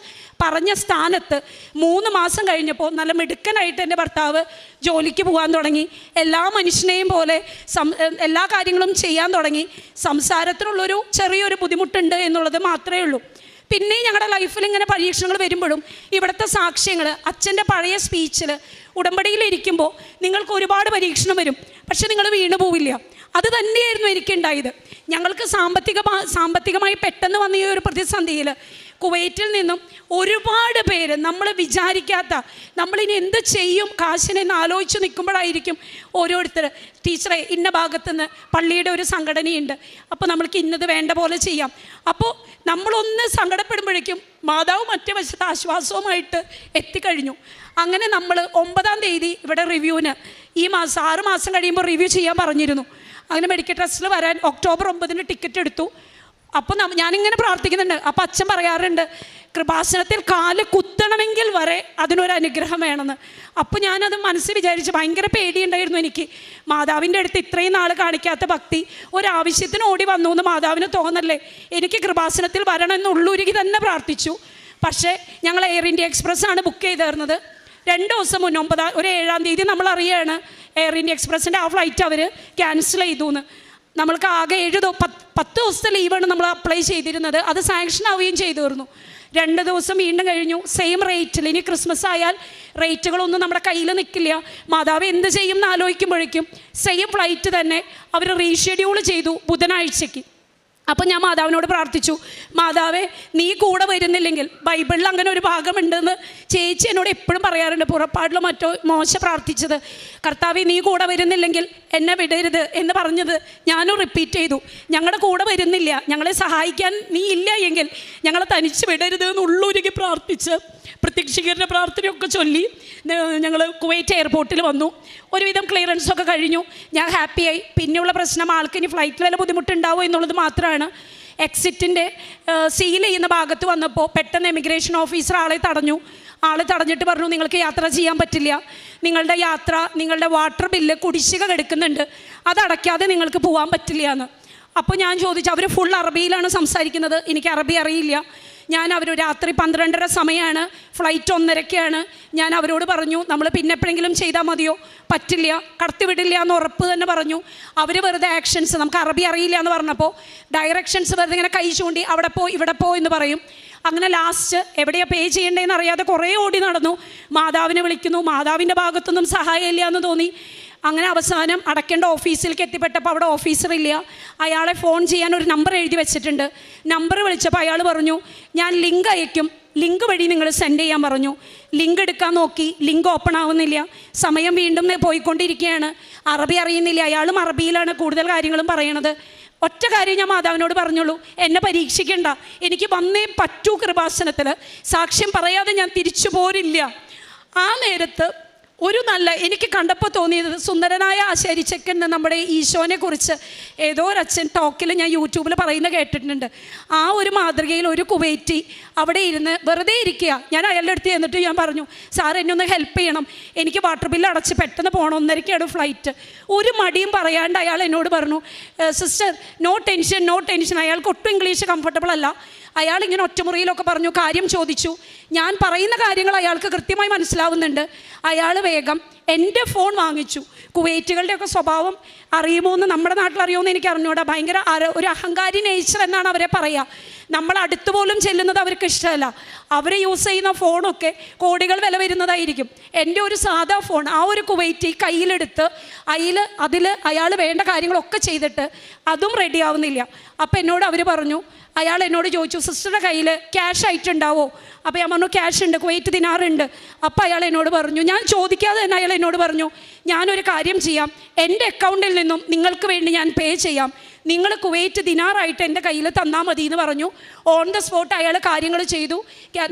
പറഞ്ഞ സ്ഥാനത്ത് 3 മാസം കഴിഞ്ഞപ്പോൾ നല്ല മിടുക്കനായിട്ട് എൻ്റെ ഭർത്താവ് ജോലിക്ക് പോകാൻ തുടങ്ങി. എല്ലാ മനുഷ്യനെയും പോലെ എല്ലാ കാര്യങ്ങളും ചെയ്യാൻ തുടങ്ങി. സംസാരത്തിനുള്ളൊരു ചെറിയൊരു ബുദ്ധിമുട്ടുണ്ട് എന്നുള്ളത് മാത്രമേ ഉള്ളൂ. പിന്നെ ഞങ്ങളുടെ ലൈഫിൽ ഇങ്ങനെ പരീക്ഷണങ്ങൾ വരുമ്പോഴും ഇവിടുത്തെ സാക്ഷ്യങ്ങൾ, അച്ഛൻ്റെ പഴയ സ്പീച്ചിൽ, ഉടമ്പടിയിലിരിക്കുമ്പോൾ നിങ്ങൾക്ക് ഒരുപാട് പരീക്ഷണം വരും, പക്ഷെ നിങ്ങൾ വീണു പോവില്ല. അത് തന്നെയായിരുന്നു എനിക്കുണ്ടായത്. ഞങ്ങൾക്ക് സാമ്പത്തികമായി പെട്ടെന്ന് വന്ന ഈ ഒരു പ്രതിസന്ധിയിൽ കുവൈറ്റിൽ നിന്നും ഒരുപാട് പേര് നമ്മൾ വിചാരിക്കാത്ത, നമ്മളിനി എന്ത് ചെയ്യും കാശിനെന്ന് ആലോചിച്ച് നിൽക്കുമ്പോഴായിരിക്കും ഓരോരുത്തർ, ടീച്ചറെ ഇന്ന ഭാഗത്തുനിന്ന് പള്ളിയുടെ ഒരു സംഘടനയുണ്ട്, അപ്പോൾ നമ്മൾക്ക് ഇന്നത് വേണ്ട പോലെ ചെയ്യാം. അപ്പോൾ നമ്മളൊന്ന് സങ്കടപ്പെടുമ്പോഴേക്കും മാതാവ് മറ്റേ വശത്ത് ആശ്വാസവുമായിട്ട് എത്തിക്കഴിഞ്ഞു. അങ്ങനെ നമ്മൾ 9-ാം തീയതി ഇവിടെ റിവ്യൂവിന്, ഈ മാസം 6 മാസം കഴിയുമ്പോൾ റിവ്യൂ ചെയ്യാൻ പറഞ്ഞിരുന്നു. അങ്ങനെ മെഡിക്കൽ ട്രസ്റ്റിൽ വരാൻ ഒക്ടോബർ 9-ന് ടിക്കറ്റ് എടുത്തു. അപ്പോൾ ഞാനിങ്ങനെ പ്രാർത്ഥിക്കുന്നുണ്ട്. അപ്പോൾ അച്ഛൻ പറയാറുണ്ട്, കൃപാസനത്തിൽ കാല് കുത്തണമെങ്കിൽ വരെ അതിനൊരു അനുഗ്രഹം വേണമെന്ന്. അപ്പോൾ ഞാനത് മനസ്സിൽ വിചാരിച്ച് ഭയങ്കര പേടിയുണ്ടായിരുന്നു എനിക്ക്. മാതാവിൻ്റെ അടുത്ത് ഇത്രയും നാൾ കാണിക്കാത്ത ഭക്തി ഒരാവശ്യത്തിന് ഓടി വന്നു എന്ന് മാതാവിന് തോന്നല്ലേ, എനിക്ക് കൃപാസനത്തിൽ വരണമെന്ന് ഉള്ളുരുകി തന്നെ പ്രാർത്ഥിച്ചു. പക്ഷേ ഞങ്ങൾ എയർ ഇന്ത്യ എക്സ്പ്രസ് ആണ് ബുക്ക് ചെയ്തിരുന്നത്. 2 ദിവസം മുന്നേ 7-ാം തീയതി നമ്മൾ അറിയുകയാണ് എയർ ഇന്ത്യ എക്സ്പ്രസിൻ്റെ ആ ഫ്ലൈറ്റ് അവർ ക്യാൻസൽ ചെയ്തു എന്ന്. നമ്മൾക്ക് ആകെ 10 ദിവസത്തെ ലീവാണ് നമ്മൾ അപ്ലൈ ചെയ്തിരുന്നത്. അത് സാങ്ഷൻ ആവുകയും ചെയ്തിരുന്നു. 2 ദിവസം വീണ്ടും കഴിഞ്ഞു. സെയിം റേറ്റിൽ. ഇനി ക്രിസ്മസ് ആയാൽ റേറ്റുകളൊന്നും നമ്മുടെ കയ്യിൽ നിൽക്കില്ല. മാതാവ് എന്ത് ചെയ്യും എന്ന് ആലോചിക്കുമ്പോഴേക്കും സെയിം ഫ്ലൈറ്റ് തന്നെ അവർ റീഷെഡ്യൂൾ ചെയ്തു ബുധനാഴ്ചയ്ക്ക്. അപ്പം ഞാൻ മാതാവിനോട് പ്രാർത്ഥിച്ചു, മാതാവേ നീ കൂടെ വരുന്നില്ലെങ്കിൽ, ബൈബിളിൽ അങ്ങനെ ഒരു ഭാഗമുണ്ടെന്ന് ചേച്ചി എന്നോട് എപ്പോഴും പറയാറുണ്ട്, പുറപ്പാടിലോ മറ്റോ മോശ പ്രാർത്ഥിച്ചത്, കർത്താവേ നീ കൂടെ വരുന്നില്ലെങ്കിൽ എന്നെ വിടരുത് എന്ന് പറഞ്ഞത് ഞാനും റിപ്പീറ്റ് ചെയ്തു. ഞങ്ങളുടെ കൂടെ വരുന്നില്ല, ഞങ്ങളെ സഹായിക്കാൻ നീ ഇല്ല എങ്കിൽ ഞങ്ങളെ തനിച്ച് വിടരുത് എന്ന് ഉള്ളൊരുക്കി പ്രാർത്ഥിച്ച് പ്രത്യക്ഷീകരണ പ്രാർത്ഥനയൊക്കെ ചൊല്ലി ഞങ്ങൾ കുവൈറ്റ് എയർപോർട്ടിൽ വന്നു. ഒരുവിധം ക്ലിയറൻസൊക്കെ കഴിഞ്ഞു. ഞാൻ ഹാപ്പിയായി. പിന്നെയുള്ള പ്രശ്നം ആൾക്ക് ഇനി ഫ്ലൈറ്റിൽ വല്ല ബുദ്ധിമുട്ടുണ്ടാവുമോ എന്നുള്ളത് മാത്രമാണ്. എക്സിറ്റിൻ്റെ സീൽ ചെയ്യുന്ന ഭാഗത്ത് വന്നപ്പോൾ പെട്ടെന്ന് എമിഗ്രേഷൻ ഓഫീസർ ആളെ തടഞ്ഞിട്ട് പറഞ്ഞു, നിങ്ങൾക്ക് യാത്ര ചെയ്യാൻ പറ്റില്ല, നിങ്ങളുടെ യാത്ര, നിങ്ങളുടെ വാട്ടർ ബില്ല് കുടിശ്ശിക കിടക്കുന്നുണ്ട്, അതടയ്ക്കാതെ നിങ്ങൾക്ക് പോകാൻ പറ്റില്ല എന്ന്. അപ്പോൾ ഞാൻ ചോദിച്ചു, അവർ ഫുൾ അറബിയിലാണ് സംസാരിക്കുന്നത്, എനിക്ക് അറബി അറിയില്ല. ഞാൻ രാത്രി 12:30 സമയമാണ്, ഫ്ലൈറ്റ് 1:30-ക്കാണ്. ഞാൻ അവരോട് പറഞ്ഞു, നമ്മൾ പിന്നെ എപ്പോഴെങ്കിലും ചെയ്താൽ മതിയോ? പറ്റില്ല, കടത്തിവിടില്ല എന്ന് ഉറപ്പ് തന്നെ പറഞ്ഞു. അവർ വെറുതെ ആക്ഷൻസ്, നമുക്ക് അറബി അറിയില്ല എന്ന് പറഞ്ഞപ്പോൾ ഡയറക്ഷൻസ് വെറുതെ ഇങ്ങനെ കൈ ചൂണ്ടി അവിടെ പോ ഇവിടെ പോ എന്ന് പറയും. അങ്ങനെ ലാസ്റ്റ് എവിടെയാണ് പേ ചെയ്യേണ്ടതെന്ന് അറിയാതെ കുറേ ഓടി നടന്നു. മാതാവിനെ വിളിക്കുന്നു, മാതാവിൻ്റെ ഭാഗത്തൊന്നും സഹായമില്ല എന്ന് തോന്നി. അങ്ങനെ അവസാനം അടയ്ക്കേണ്ട ഓഫീസിലേക്ക് എത്തിപ്പെട്ടപ്പോൾ അവിടെ ഓഫീസറില്ല. അയാളെ ഫോൺ ചെയ്യാൻ ഒരു നമ്പർ എഴുതി വെച്ചിട്ടുണ്ട്. നമ്പർ വിളിച്ചപ്പോൾ അയാൾ പറഞ്ഞു, ഞാൻ ലിങ്ക് അയക്കും, ലിങ്ക് വഴി നിങ്ങൾ സെൻഡ് ചെയ്യാൻ പറഞ്ഞു. ലിങ്ക് എടുക്കാൻ നോക്കി, ലിങ്ക് ഓപ്പൺ ആവുന്നില്ല. സമയം വീണ്ടും പോയിക്കൊണ്ടിരിക്കുകയാണ്. അറബി അറിയുന്നില്ല. അയാളും അറബിയിലാണ് കൂടുതൽ കാര്യങ്ങളും പറയണത്. ഒറ്റ കാര്യം ഞാൻ മാതാവിനോട് പറഞ്ഞുള്ളൂ, എന്നെ പരീക്ഷിക്കണ്ട, എനിക്ക് വന്നേ പറ്റൂ കൃപാസനത്തിൽ, സാക്ഷ്യം പറയാതെ ഞാൻ തിരിച്ചു പോരില്ല. ആ നേരത്ത് എനിക്ക് കണ്ടപ്പോൾ തോന്നിയത്, സുന്ദരനായ ആശാരിച്ചക്കൻ നമ്മുടെ ഈശോനെ കുറിച്ച് ഏതോ ഒരു അച്ഛൻ ടോക്കിൽ ഞാൻ യൂട്യൂബിൽ പറയുന്നത് കേട്ടിട്ടുണ്ട്. ആ ഒരു മാതൃകയിൽ ഒരു കുവൈറ്റി അവിടെ ഇരുന്ന് വെറുതെ ഇരിക്കുക. ഞാൻ അയാളുടെ അടുത്ത് ചെന്നിട്ട് ഞാൻ പറഞ്ഞു, സാർ എന്നെ ഒന്ന് ഹെൽപ്പ് ചെയ്യണം, എനിക്ക് വാട്ടർ ബില്ല് അടച്ച് പെട്ടെന്ന് പോകണം, 1:30-ക്കാണ് ഫ്ലൈറ്റ്. ഒരു മടിയും പറയാണ്ട് അയാൾ എന്നോട് പറഞ്ഞു, സിസ്റ്റർ നോ ടെൻഷൻ. അയാൾക്ക് ഒട്ടും ഇംഗ്ലീഷ് കംഫർട്ടബിൾ അല്ല. അയാളിങ്ങനെ ഒറ്റമുറിയിലൊക്കെ പറഞ്ഞു, കാര്യം ചോദിച്ചു. ഞാൻ പറയുന്ന കാര്യങ്ങൾ അയാൾക്ക് കൃത്യമായി മനസ്സിലാവുന്നുണ്ട്. അയാൾ വേഗം എൻ്റെ ഫോൺ വാങ്ങിച്ചു. കുവൈറ്റുകളുടെയൊക്കെ സ്വഭാവം അറിയുമോ എന്ന്, നമ്മുടെ നാട്ടിൽ അറിയുമോ എന്ന് എനിക്ക് അറിഞ്ഞൂടാ. ഭയങ്കര ഒരു അഹങ്കാരി നേച്ചർ എന്നാണ് അവരെ പറയുക. നമ്മൾ അടുത്ത് പോലും ചെല്ലുന്നത് അവർക്ക് ഇഷ്ടമല്ല. അവർ യൂസ് ചെയ്യുന്ന ഫോണൊക്കെ കോടികൾ വില വരുന്നതായിരിക്കും. എൻ്റെ ഒരു സാധാ ഫോൺ ആ ഒരു കുവൈറ്റി കയ്യിലെടുത്ത് അതിൽ അയാൾ വേണ്ട കാര്യങ്ങളൊക്കെ ചെയ്തിട്ട് അതും റെഡി ആവുന്നില്ല. അപ്പോൾ എന്നോട് അവർ പറഞ്ഞു, അയാൾ എന്നോട് ചോദിച്ചു, സിസ്റ്ററുടെ കയ്യിൽ ക്യാഷ് ആയിട്ടുണ്ടാവോ? അപ്പോൾ ഞാൻ പറഞ്ഞു, ക്യാഷ് ഉണ്ട്, കുവൈറ്റ് ദിനാറുണ്ട്. അപ്പോൾ അയാൾ എന്നോട് പറഞ്ഞു, ഞാൻ ചോദിക്കാതെ തന്നെ അയാൾ എന്നോട് പറഞ്ഞു, ഞാനൊരു കാര്യം ചെയ്യാം, എൻ്റെ അക്കൗണ്ടിൽ നിന്നും നിങ്ങൾക്ക് വേണ്ടി ഞാൻ പേ ചെയ്യാം, നിങ്ങൾ കുവൈറ്റ് ദിനാറായിട്ട് എൻ്റെ കയ്യിൽ തന്നാൽ മതി എന്ന് പറഞ്ഞു. ഓൺ ദ സ്പോട്ട് അയാൾ കാര്യങ്ങൾ ചെയ്തു.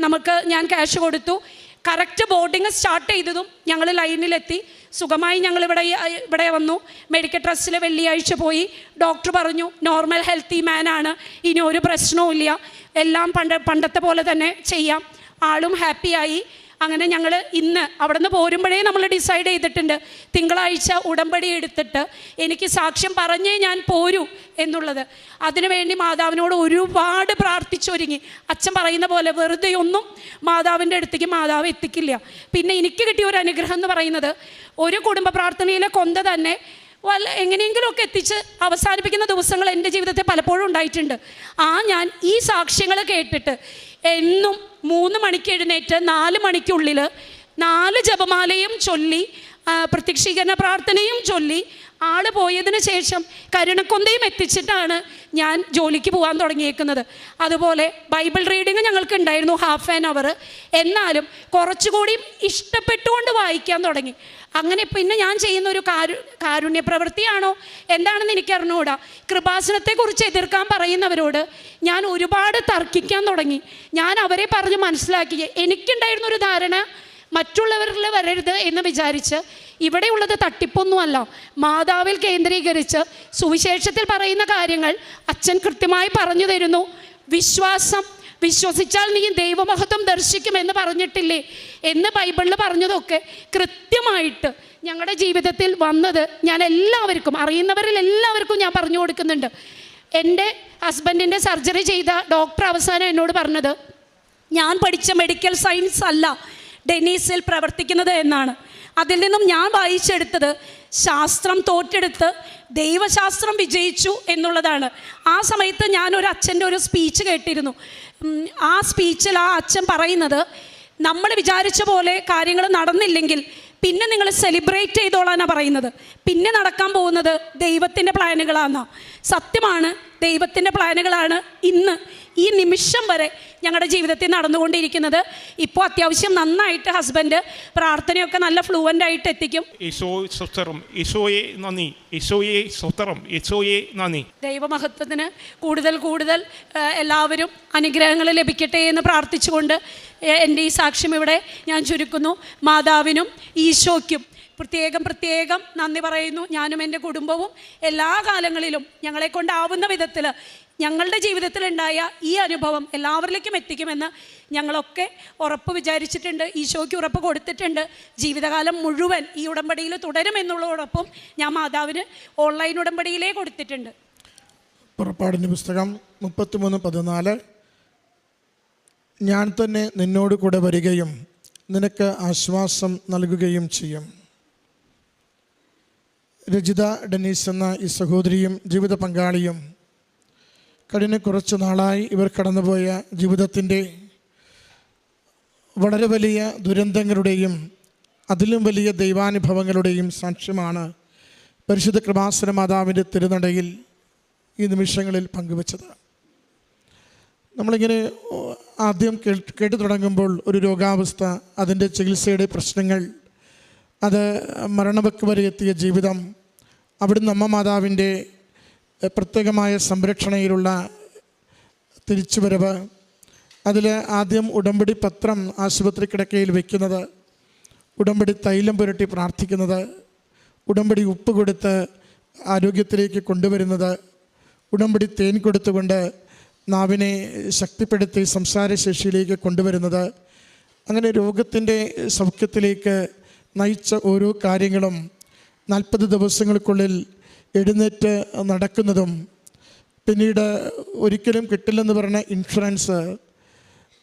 ഞാൻ ക്യാഷ് കൊടുത്തു. കറക്റ്റ് ബോർഡിങ് സ്റ്റാർട്ട് ചെയ്തതും ഞങ്ങൾ ലൈനിലെത്തി. സുഖമായി ഞങ്ങൾ ഇവിടെ വന്നു. മെഡിക്കൽ ട്രസ്റ്റിൽ വെള്ളിയാഴ്ച പോയി. ഡോക്ടർ പറഞ്ഞു, നോർമൽ ഹെൽത്തി മാനാണ്, ഇനി ഒരു പ്രശ്നവും ഇല്ല, എല്ലാം പണ്ടത്തെ പോലെ തന്നെ ചെയ്യാം. ആളും ഹാപ്പിയായി. അങ്ങനെ ഞങ്ങൾ ഇന്ന് അവിടെ നിന്ന് പോരുമ്പോഴേ നമ്മൾ ഡിസൈഡ് ചെയ്തിട്ടുണ്ട്, തിങ്കളാഴ്ച ഉടമ്പടി എടുത്തിട്ട് എനിക്ക് സാക്ഷ്യം പറഞ്ഞേ ഞാൻ പോരൂ എന്നുള്ളത്. അതിനുവേണ്ടി മാതാവിനോട് ഒരുപാട് പ്രാർത്ഥിച്ചൊരുങ്ങി. അച്ഛൻ പറയുന്ന പോലെ വെറുതെ ഒന്നും മാതാവിൻ്റെ അടുത്തേക്ക് മാതാവ് എത്തിക്കില്ല. പിന്നെ എനിക്ക് കിട്ടിയ ഒരു അനുഗ്രഹം എന്ന് പറയുന്നത്, ഒരു കുടുംബ പ്രാർത്ഥനയിലെ കൊന്ത തന്നെ എങ്ങനെയെങ്കിലുമൊക്കെ എത്തിച്ച് അവസാനിപ്പിക്കുന്ന ദിവസങ്ങൾ എൻ്റെ ജീവിതത്തിൽ പലപ്പോഴും ഉണ്ടായിട്ടുണ്ട്. ഞാൻ ഈ സാക്ഷ്യങ്ങൾ കേട്ടിട്ട് എന്നും 3 മണിക്ക് എഴുന്നേറ്റ് 4 മണിക്കുള്ളിൽ 4 ജപമാലയും ചൊല്ലി, പ്രത്യക്ഷീകരണ പ്രാർത്ഥനയും ചൊല്ലി, ആൾ പോയതിന് ശേഷം കരുണക്കൊന്തയും എത്തിച്ചിട്ടാണ് ഞാൻ ജോലിക്ക് പോകാൻ തുടങ്ങിയേക്കുന്നത്. അതുപോലെ ബൈബിൾ റീഡിങ് ഞങ്ങൾക്ക് ഉണ്ടായിരുന്നു 1/2 hour. എന്നാലും കുറച്ചുകൂടി ഇഷ്ടപ്പെട്ടുകൊണ്ട് വായിക്കാൻ തുടങ്ങി. അങ്ങനെ പിന്നെ ഞാൻ ചെയ്യുന്ന ഒരു കാരുണ്യ പ്രവൃത്തിയാണോ എന്താണെന്ന് എനിക്കറിഞ്ഞൂടാ. കൃപാസനത്തെക്കുറിച്ച് എതിർക്കാൻ പറയുന്നവരോട് ഞാൻ ഒരുപാട് തർക്കിക്കാൻ തുടങ്ങി. ഞാൻ അവരെ പറഞ്ഞ് മനസ്സിലാക്കി, എനിക്കുണ്ടായിരുന്നൊരു ധാരണ മറ്റുള്ളവരിൽ വരരുത് എന്ന് വിചാരിച്ച്. ഇവിടെയുള്ളത് തട്ടിപ്പൊന്നുമല്ല, മാതാവിൽ കേന്ദ്രീകരിച്ച് സുവിശേഷത്തിൽ പറയുന്ന കാര്യങ്ങൾ അച്ഛൻ കൃത്യമായി പറഞ്ഞു തരുന്നു. വിശ്വസിച്ചാൽ നീ ദൈവമഹത്വം ദർശിക്കുമെന്ന് പറഞ്ഞിട്ടില്ലേ എന്ന് ബൈബിളിൽ പറഞ്ഞതൊക്കെ കൃത്യമായിട്ട് ഞങ്ങളുടെ ജീവിതത്തിൽ വന്നത് ഞാൻ എല്ലാവർക്കും, അറിയുന്നവരിൽ എല്ലാവർക്കും ഞാൻ പറഞ്ഞു കൊടുക്കുന്നുണ്ട്. എൻ്റെ ഹസ്ബൻഡിൻ്റെ സർജറി ചെയ്ത ഡോക്ടർ അവസാനം എന്നോട് പറഞ്ഞത്, ഞാൻ പഠിച്ച മെഡിക്കൽ സയൻസ് അല്ല ഡെനീസിൽ പ്രവർത്തിക്കുന്നത് എന്നാണ്. അതിൽ നിന്നും ഞാൻ വായിച്ചെടുത്തത് ശാസ്ത്രം തോറ്റെടുത്ത് ദൈവശാസ്ത്രം വിജയിച്ചു എന്നുള്ളതാണ്. ആ സമയത്ത് ഞാനൊരു അച്ഛൻ്റെ ഒരു സ്പീച്ച് കേട്ടിരുന്നു. ആ സ്പീച്ചിൽ ആ അച്ഛൻ പറയുന്നത്, നമ്മൾ വിചാരിച്ച പോലെ കാര്യങ്ങൾ നടന്നില്ലെങ്കിൽ പിന്നെ നിങ്ങൾ സെലിബ്രേറ്റ് ചെയ്തോളാനാണ് പറയുന്നത്. പിന്നെ നടക്കാൻ പോകുന്നത് ദൈവത്തിൻ്റെ പ്ലാനുകളാണ്. സത്യമാണ്, ദൈവത്തിൻ്റെ പ്ലാനുകളാണ് ഇന്ന് ഈ നിമിഷം വരെ ഞങ്ങളുടെ ജീവിതത്തിൽ നടന്നുകൊണ്ടിരിക്കുന്നത്. ഇപ്പോൾ അത്യാവശ്യം നന്നായിട്ട് ഹസ്ബൻഡ് പ്രാർത്ഥനയൊക്കെ നല്ല ഫ്ലുവൻ്റ് ആയിട്ട് എത്തിക്കും. ദൈവമഹത്വത്തിന് കൂടുതൽ എല്ലാവരും അനുഗ്രഹങ്ങൾ ലഭിക്കട്ടെ എന്ന് പ്രാർത്ഥിച്ചുകൊണ്ട് എൻ്റെ ഈ സാക്ഷ്യം ഇവിടെ ഞാൻ ചുരുക്കുന്നു. മാതാവിനും ഈശോയ്ക്കും പ്രത്യേകം നന്ദി പറയുന്നു. ഞാനും എൻ്റെ കുടുംബവും എല്ലാ കാലങ്ങളിലും ഞങ്ങളെ കൊണ്ടാവുന്ന വിധത്തിൽ ഞങ്ങളുടെ ജീവിതത്തിലുണ്ടായ ഈ അനുഭവം എല്ലാവരിലേക്കും എത്തിക്കുമെന്ന് ഞങ്ങളൊക്കെ ഉറപ്പ് വിചാരിച്ചിട്ടുണ്ട്. ഈശോയ്ക്ക് ഉറപ്പ് കൊടുത്തിട്ടുണ്ട്. ജീവിതകാലം മുഴുവൻ ഈ ഉടമ്പടിയിൽ തുടരുമെന്നുള്ള ഉറപ്പും ഞാൻ മാതാവിന് ഓൺലൈൻ ഉടമ്പടിയിലേ കൊടുത്തിട്ടുണ്ട്. പുറപ്പാടിൻ്റെ പുസ്തകം 33:14 ഞാൻ തന്നെ നിന്നോട് കൂടെ വരികയും നിനക്ക് ആശ്വാസം നൽകുകയും ചെയ്യും. രജിത ഡെനീസ് എന്ന ഈ സഹോദരിയും ജീവിത പങ്കാളിയും കഴിഞ്ഞ കുറച്ച് നാളായി ഇവർ കടന്നുപോയ ജീവിതത്തിൻ്റെ വളരെ വലിയ ദുരന്തങ്ങളുടെയും അതിലും വലിയ ദൈവാനുഭവങ്ങളുടെയും സാക്ഷ്യമാണ് പരിശുദ്ധ കൃപാസന മാതാവിൻ്റെ തിരുനടയിൽ ഈ നിമിഷങ്ങളിൽ പങ്കുവച്ചത്. നമ്മളിങ്ങനെ ആദ്യം കേട്ടു തുടങ്ങുമ്പോൾ ഒരു രോഗാവസ്ഥ, അതിൻ്റെ ചികിത്സയുടെ പ്രശ്നങ്ങൾ, അത് മരണവക്ക് വരെ എത്തിയ ജീവിതം, അവിടുന്ന് അമ്മ മാതാവിൻ്റെ പ്രത്യേകമായ സംരക്ഷണയിലുള്ള തിരിച്ചുവരവ്, അതിൽ ആദ്യം ഉടമ്പടി പത്രം ആശുപത്രി കിടക്കയിൽ വയ്ക്കുന്നത്, ഉടമ്പടി തൈലം പുരട്ടി പ്രാർത്ഥിക്കുന്നത്, ഉടമ്പടി ഉപ്പ് കൊടുത്ത് ആരോഗ്യത്തിലേക്ക് കൊണ്ടുവരുന്നത്, ഉടമ്പടി തേൻ കൊടുത്തുകൊണ്ട് നാവിനെ ശക്തിപ്പെടുത്തി സംസാരശേഷിയിലേക്ക് കൊണ്ടുവരുന്നത്, അങ്ങനെ രോഗത്തിൻ്റെ സൗഖ്യത്തിലേക്ക് നയിച്ച ഓരോ കാര്യങ്ങളും 40 ദിവസങ്ങൾക്കുള്ളിൽ എഴുന്നേറ്റ് നടക്കുന്നതും, പിന്നീട് ഒരിക്കലും കിട്ടില്ലെന്ന് പറഞ്ഞ ഇൻഷുറൻസ്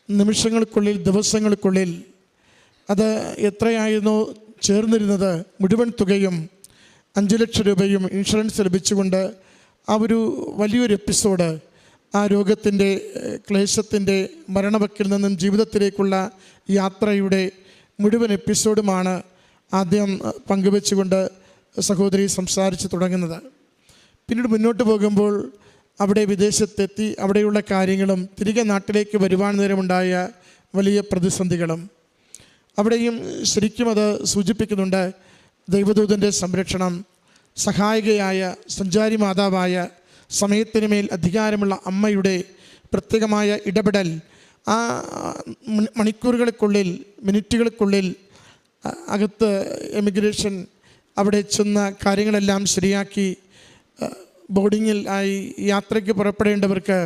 നിമിഷങ്ങൾക്കുള്ളിൽ ദിവസങ്ങൾക്കുള്ളിൽ അത് എത്രയായിരുന്നു ചേർന്നിരുന്നത് മുഴുവൻ തുകയും 5 ലക്ഷം രൂപയും ഇൻഷുറൻസ് ലഭിച്ചുകൊണ്ട് ആ ഒരു വലിയൊരു എപ്പിസോഡ്, ആ രോഗത്തിൻ്റെ ക്ലേശത്തിൻ്റെ മരണവക്കിൽ നിന്നും ജീവിതത്തിലേക്കുള്ള യാത്രയുടെ മുഴുവൻ എപ്പിസോഡുമാണ് ആദ്യം പങ്കുവെച്ചുകൊണ്ട് സഹോദരി സംസാരിച്ച് തുടങ്ങുന്നത്. പിന്നീട് മുന്നോട്ട് പോകുമ്പോൾ അവിടെ വിദേശത്തെത്തി അവിടെയുള്ള കാര്യങ്ങളും തിരികെ നാട്ടിലേക്ക് വരുവാൻ നേരമുണ്ടായ വലിയ പ്രതിസന്ധികളും അവിടെയും ശരിക്കും അത് സൂചിപ്പിക്കുന്നുണ്ട്. ദൈവദൂതൻ്റെ സംരക്ഷണം, സഹായികയായ സഞ്ചാരി മാതാവായ സമയത്തിന് മേൽ അധികാരമുള്ള അമ്മയുടെ പ്രത്യേകമായ ഇടപെടൽ, ആ മണിക്കൂറുകൾക്കുള്ളിൽ മിനിറ്റുകൾക്കുള്ളിൽ അകത്ത് എമിഗ്രേഷൻ അവിടെ ചെന്ന കാര്യങ്ങളെല്ലാം ശരിയാക്കി ബോർഡിങ്ങിൽ ആയി യാത്രയ്ക്ക് പുറപ്പെടേണ്ടവർക്ക്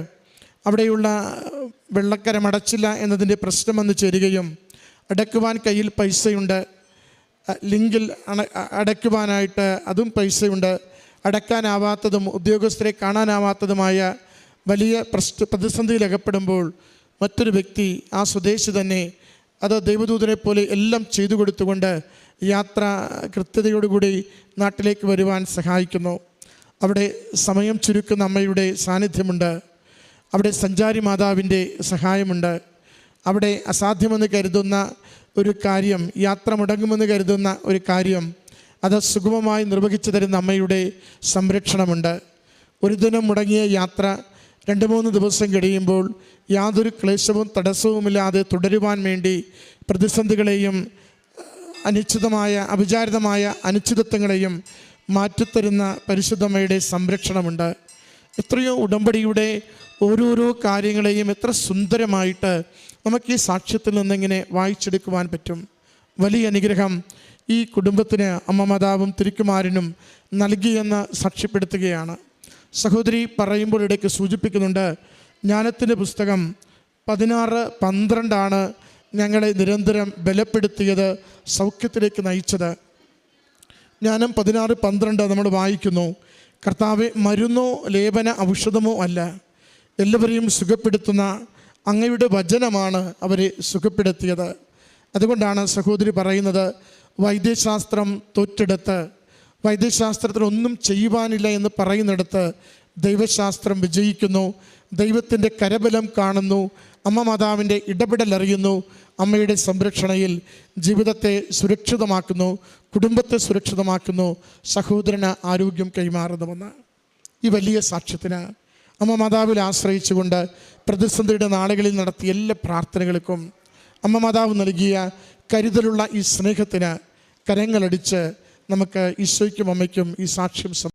അവിടെയുള്ള വെള്ളക്കരം അടച്ചില്ല എന്നതിൻ്റെ പ്രശ്നം വന്നു ചേരുകയും അടയ്ക്കുവാൻ കയ്യിൽ പൈസയുണ്ട്, ലിങ്കിൽ അടയ്ക്കുവാനായിട്ട് അതും പൈസയുണ്ട്, അടയ്ക്കാനാവാത്തതും ഉദ്യോഗസ്ഥരെ കാണാനാവാത്തതുമായ വലിയ പ്രതിസന്ധിയിലകപ്പെടുമ്പോൾ മറ്റൊരു വ്യക്തി, ആ സ്വദേശി തന്നെ അത് ദൈവദൂതനെ പോലെ എല്ലാം ചെയ്തു കൊടുത്തുകൊണ്ട് യാത്ര കൃത്യതയോടുകൂടി നാട്ടിലേക്ക് വരുവാൻ സഹായിക്കുന്നു. അവിടെ സമയം ചുരുക്കുന്ന അമ്മയുടെ സാന്നിധ്യമുണ്ട്, അവിടെ സഞ്ചാരി മാതാവിൻ്റെ സഹായമുണ്ട്, അവിടെ അസാധ്യമെന്ന് കരുതുന്ന ഒരു കാര്യം, യാത്ര മുടങ്ങുമെന്ന് കരുതുന്ന ഒരു കാര്യം അത് സുഗമമായി നിർവഹിച്ചു തരുന്ന അമ്മയുടെ സംരക്ഷണമുണ്ട്. ഒരു ദിനം മുടങ്ങിയ യാത്ര 2-3 ദിവസം കഴിയുമ്പോൾ യാതൊരു ക്ലേശവും തടസ്സവുമില്ലാതെ തുടരുവാൻ വേണ്ടി പ്രതിസന്ധികളെയും അവിചാരിതമായ അനിശ്ചിതത്വങ്ങളെയും മാറ്റിത്തരുന്ന പരിശുദ്ധമ്മയുടെ സംരക്ഷണമുണ്ട്. എത്രയോ ഉടമ്പടിയുടെ ഓരോരോ കാര്യങ്ങളെയും എത്ര സുന്ദരമായിട്ട് നമുക്ക് ഈ സാക്ഷ്യത്തിൽ നിന്നിങ്ങനെ വായിച്ചെടുക്കുവാൻ പറ്റും. വലിയ അനുഗ്രഹം ഈ കുടുംബത്തിന് അമ്മ മാതാവും തിരുക്കുമാരനും നൽകിയെന്ന് സാക്ഷ്യപ്പെടുത്തുകയാണ്. സഹോദരി പറയുമ്പോൾ ഇടയ്ക്ക് സൂചിപ്പിക്കുന്നുണ്ട്, ജ്ഞാനത്തിൻ്റെ പുസ്തകം 16:12 ഞങ്ങളെ നിരന്തരം ബലപ്പെടുത്തിയത്, സൗഖ്യത്തിലേക്ക് നയിച്ചത്. ജ്ഞാനം 16:12 നമ്മൾ വായിക്കുന്നു, കർത്താവെ, മരുന്നോ ലേപന ഔഷധമോ അല്ല, എല്ലാവരെയും സുഖപ്പെടുത്തുന്ന അങ്ങയുടെ വചനമാണ് അവരെ സുഖപ്പെടുത്തിയത്. അതുകൊണ്ടാണ് സഹോദരി പറയുന്നത്, വൈദ്യശാസ്ത്രം തൊറ്റെടുത്ത്, വൈദ്യശാസ്ത്രത്തിന് ഒന്നും ചെയ്യുവാനില്ല എന്ന് പറയുന്നിടത്ത് ദൈവശാസ്ത്രം വിജയിക്കുന്നു. ദൈവത്തിൻ്റെ കരബലം കാണുന്നു, അമ്മ മാതാവിൻ്റെ ഇടപെടൽ അറിയുന്നു, അമ്മയുടെ സംരക്ഷണയിൽ ജീവിതത്തെ സുരക്ഷിതമാക്കുന്നു, കുടുംബത്തെ സുരക്ഷിതമാക്കുന്നു, സഹോദരന് ആരോഗ്യം കൈമാറുന്നുവെന്ന്. ഈ വലിയ സാക്ഷ്യത്തിന് അമ്മ മാതാവിൽ ആശ്രയിച്ചുകൊണ്ട് പ്രതിസന്ധിയുടെ നാളുകളിൽ നടത്തിയ എല്ലാ പ്രാർത്ഥനകൾക്കും അമ്മ മാതാവ് നൽകിയ കരുതലുള്ള ഈ സ്നേഹത്തിന് കരങ്ങളടിച്ച് നമുക്ക് ഈശോയ്ക്കും അമ്മയ്ക്കും ഈ സാക്ഷ്യം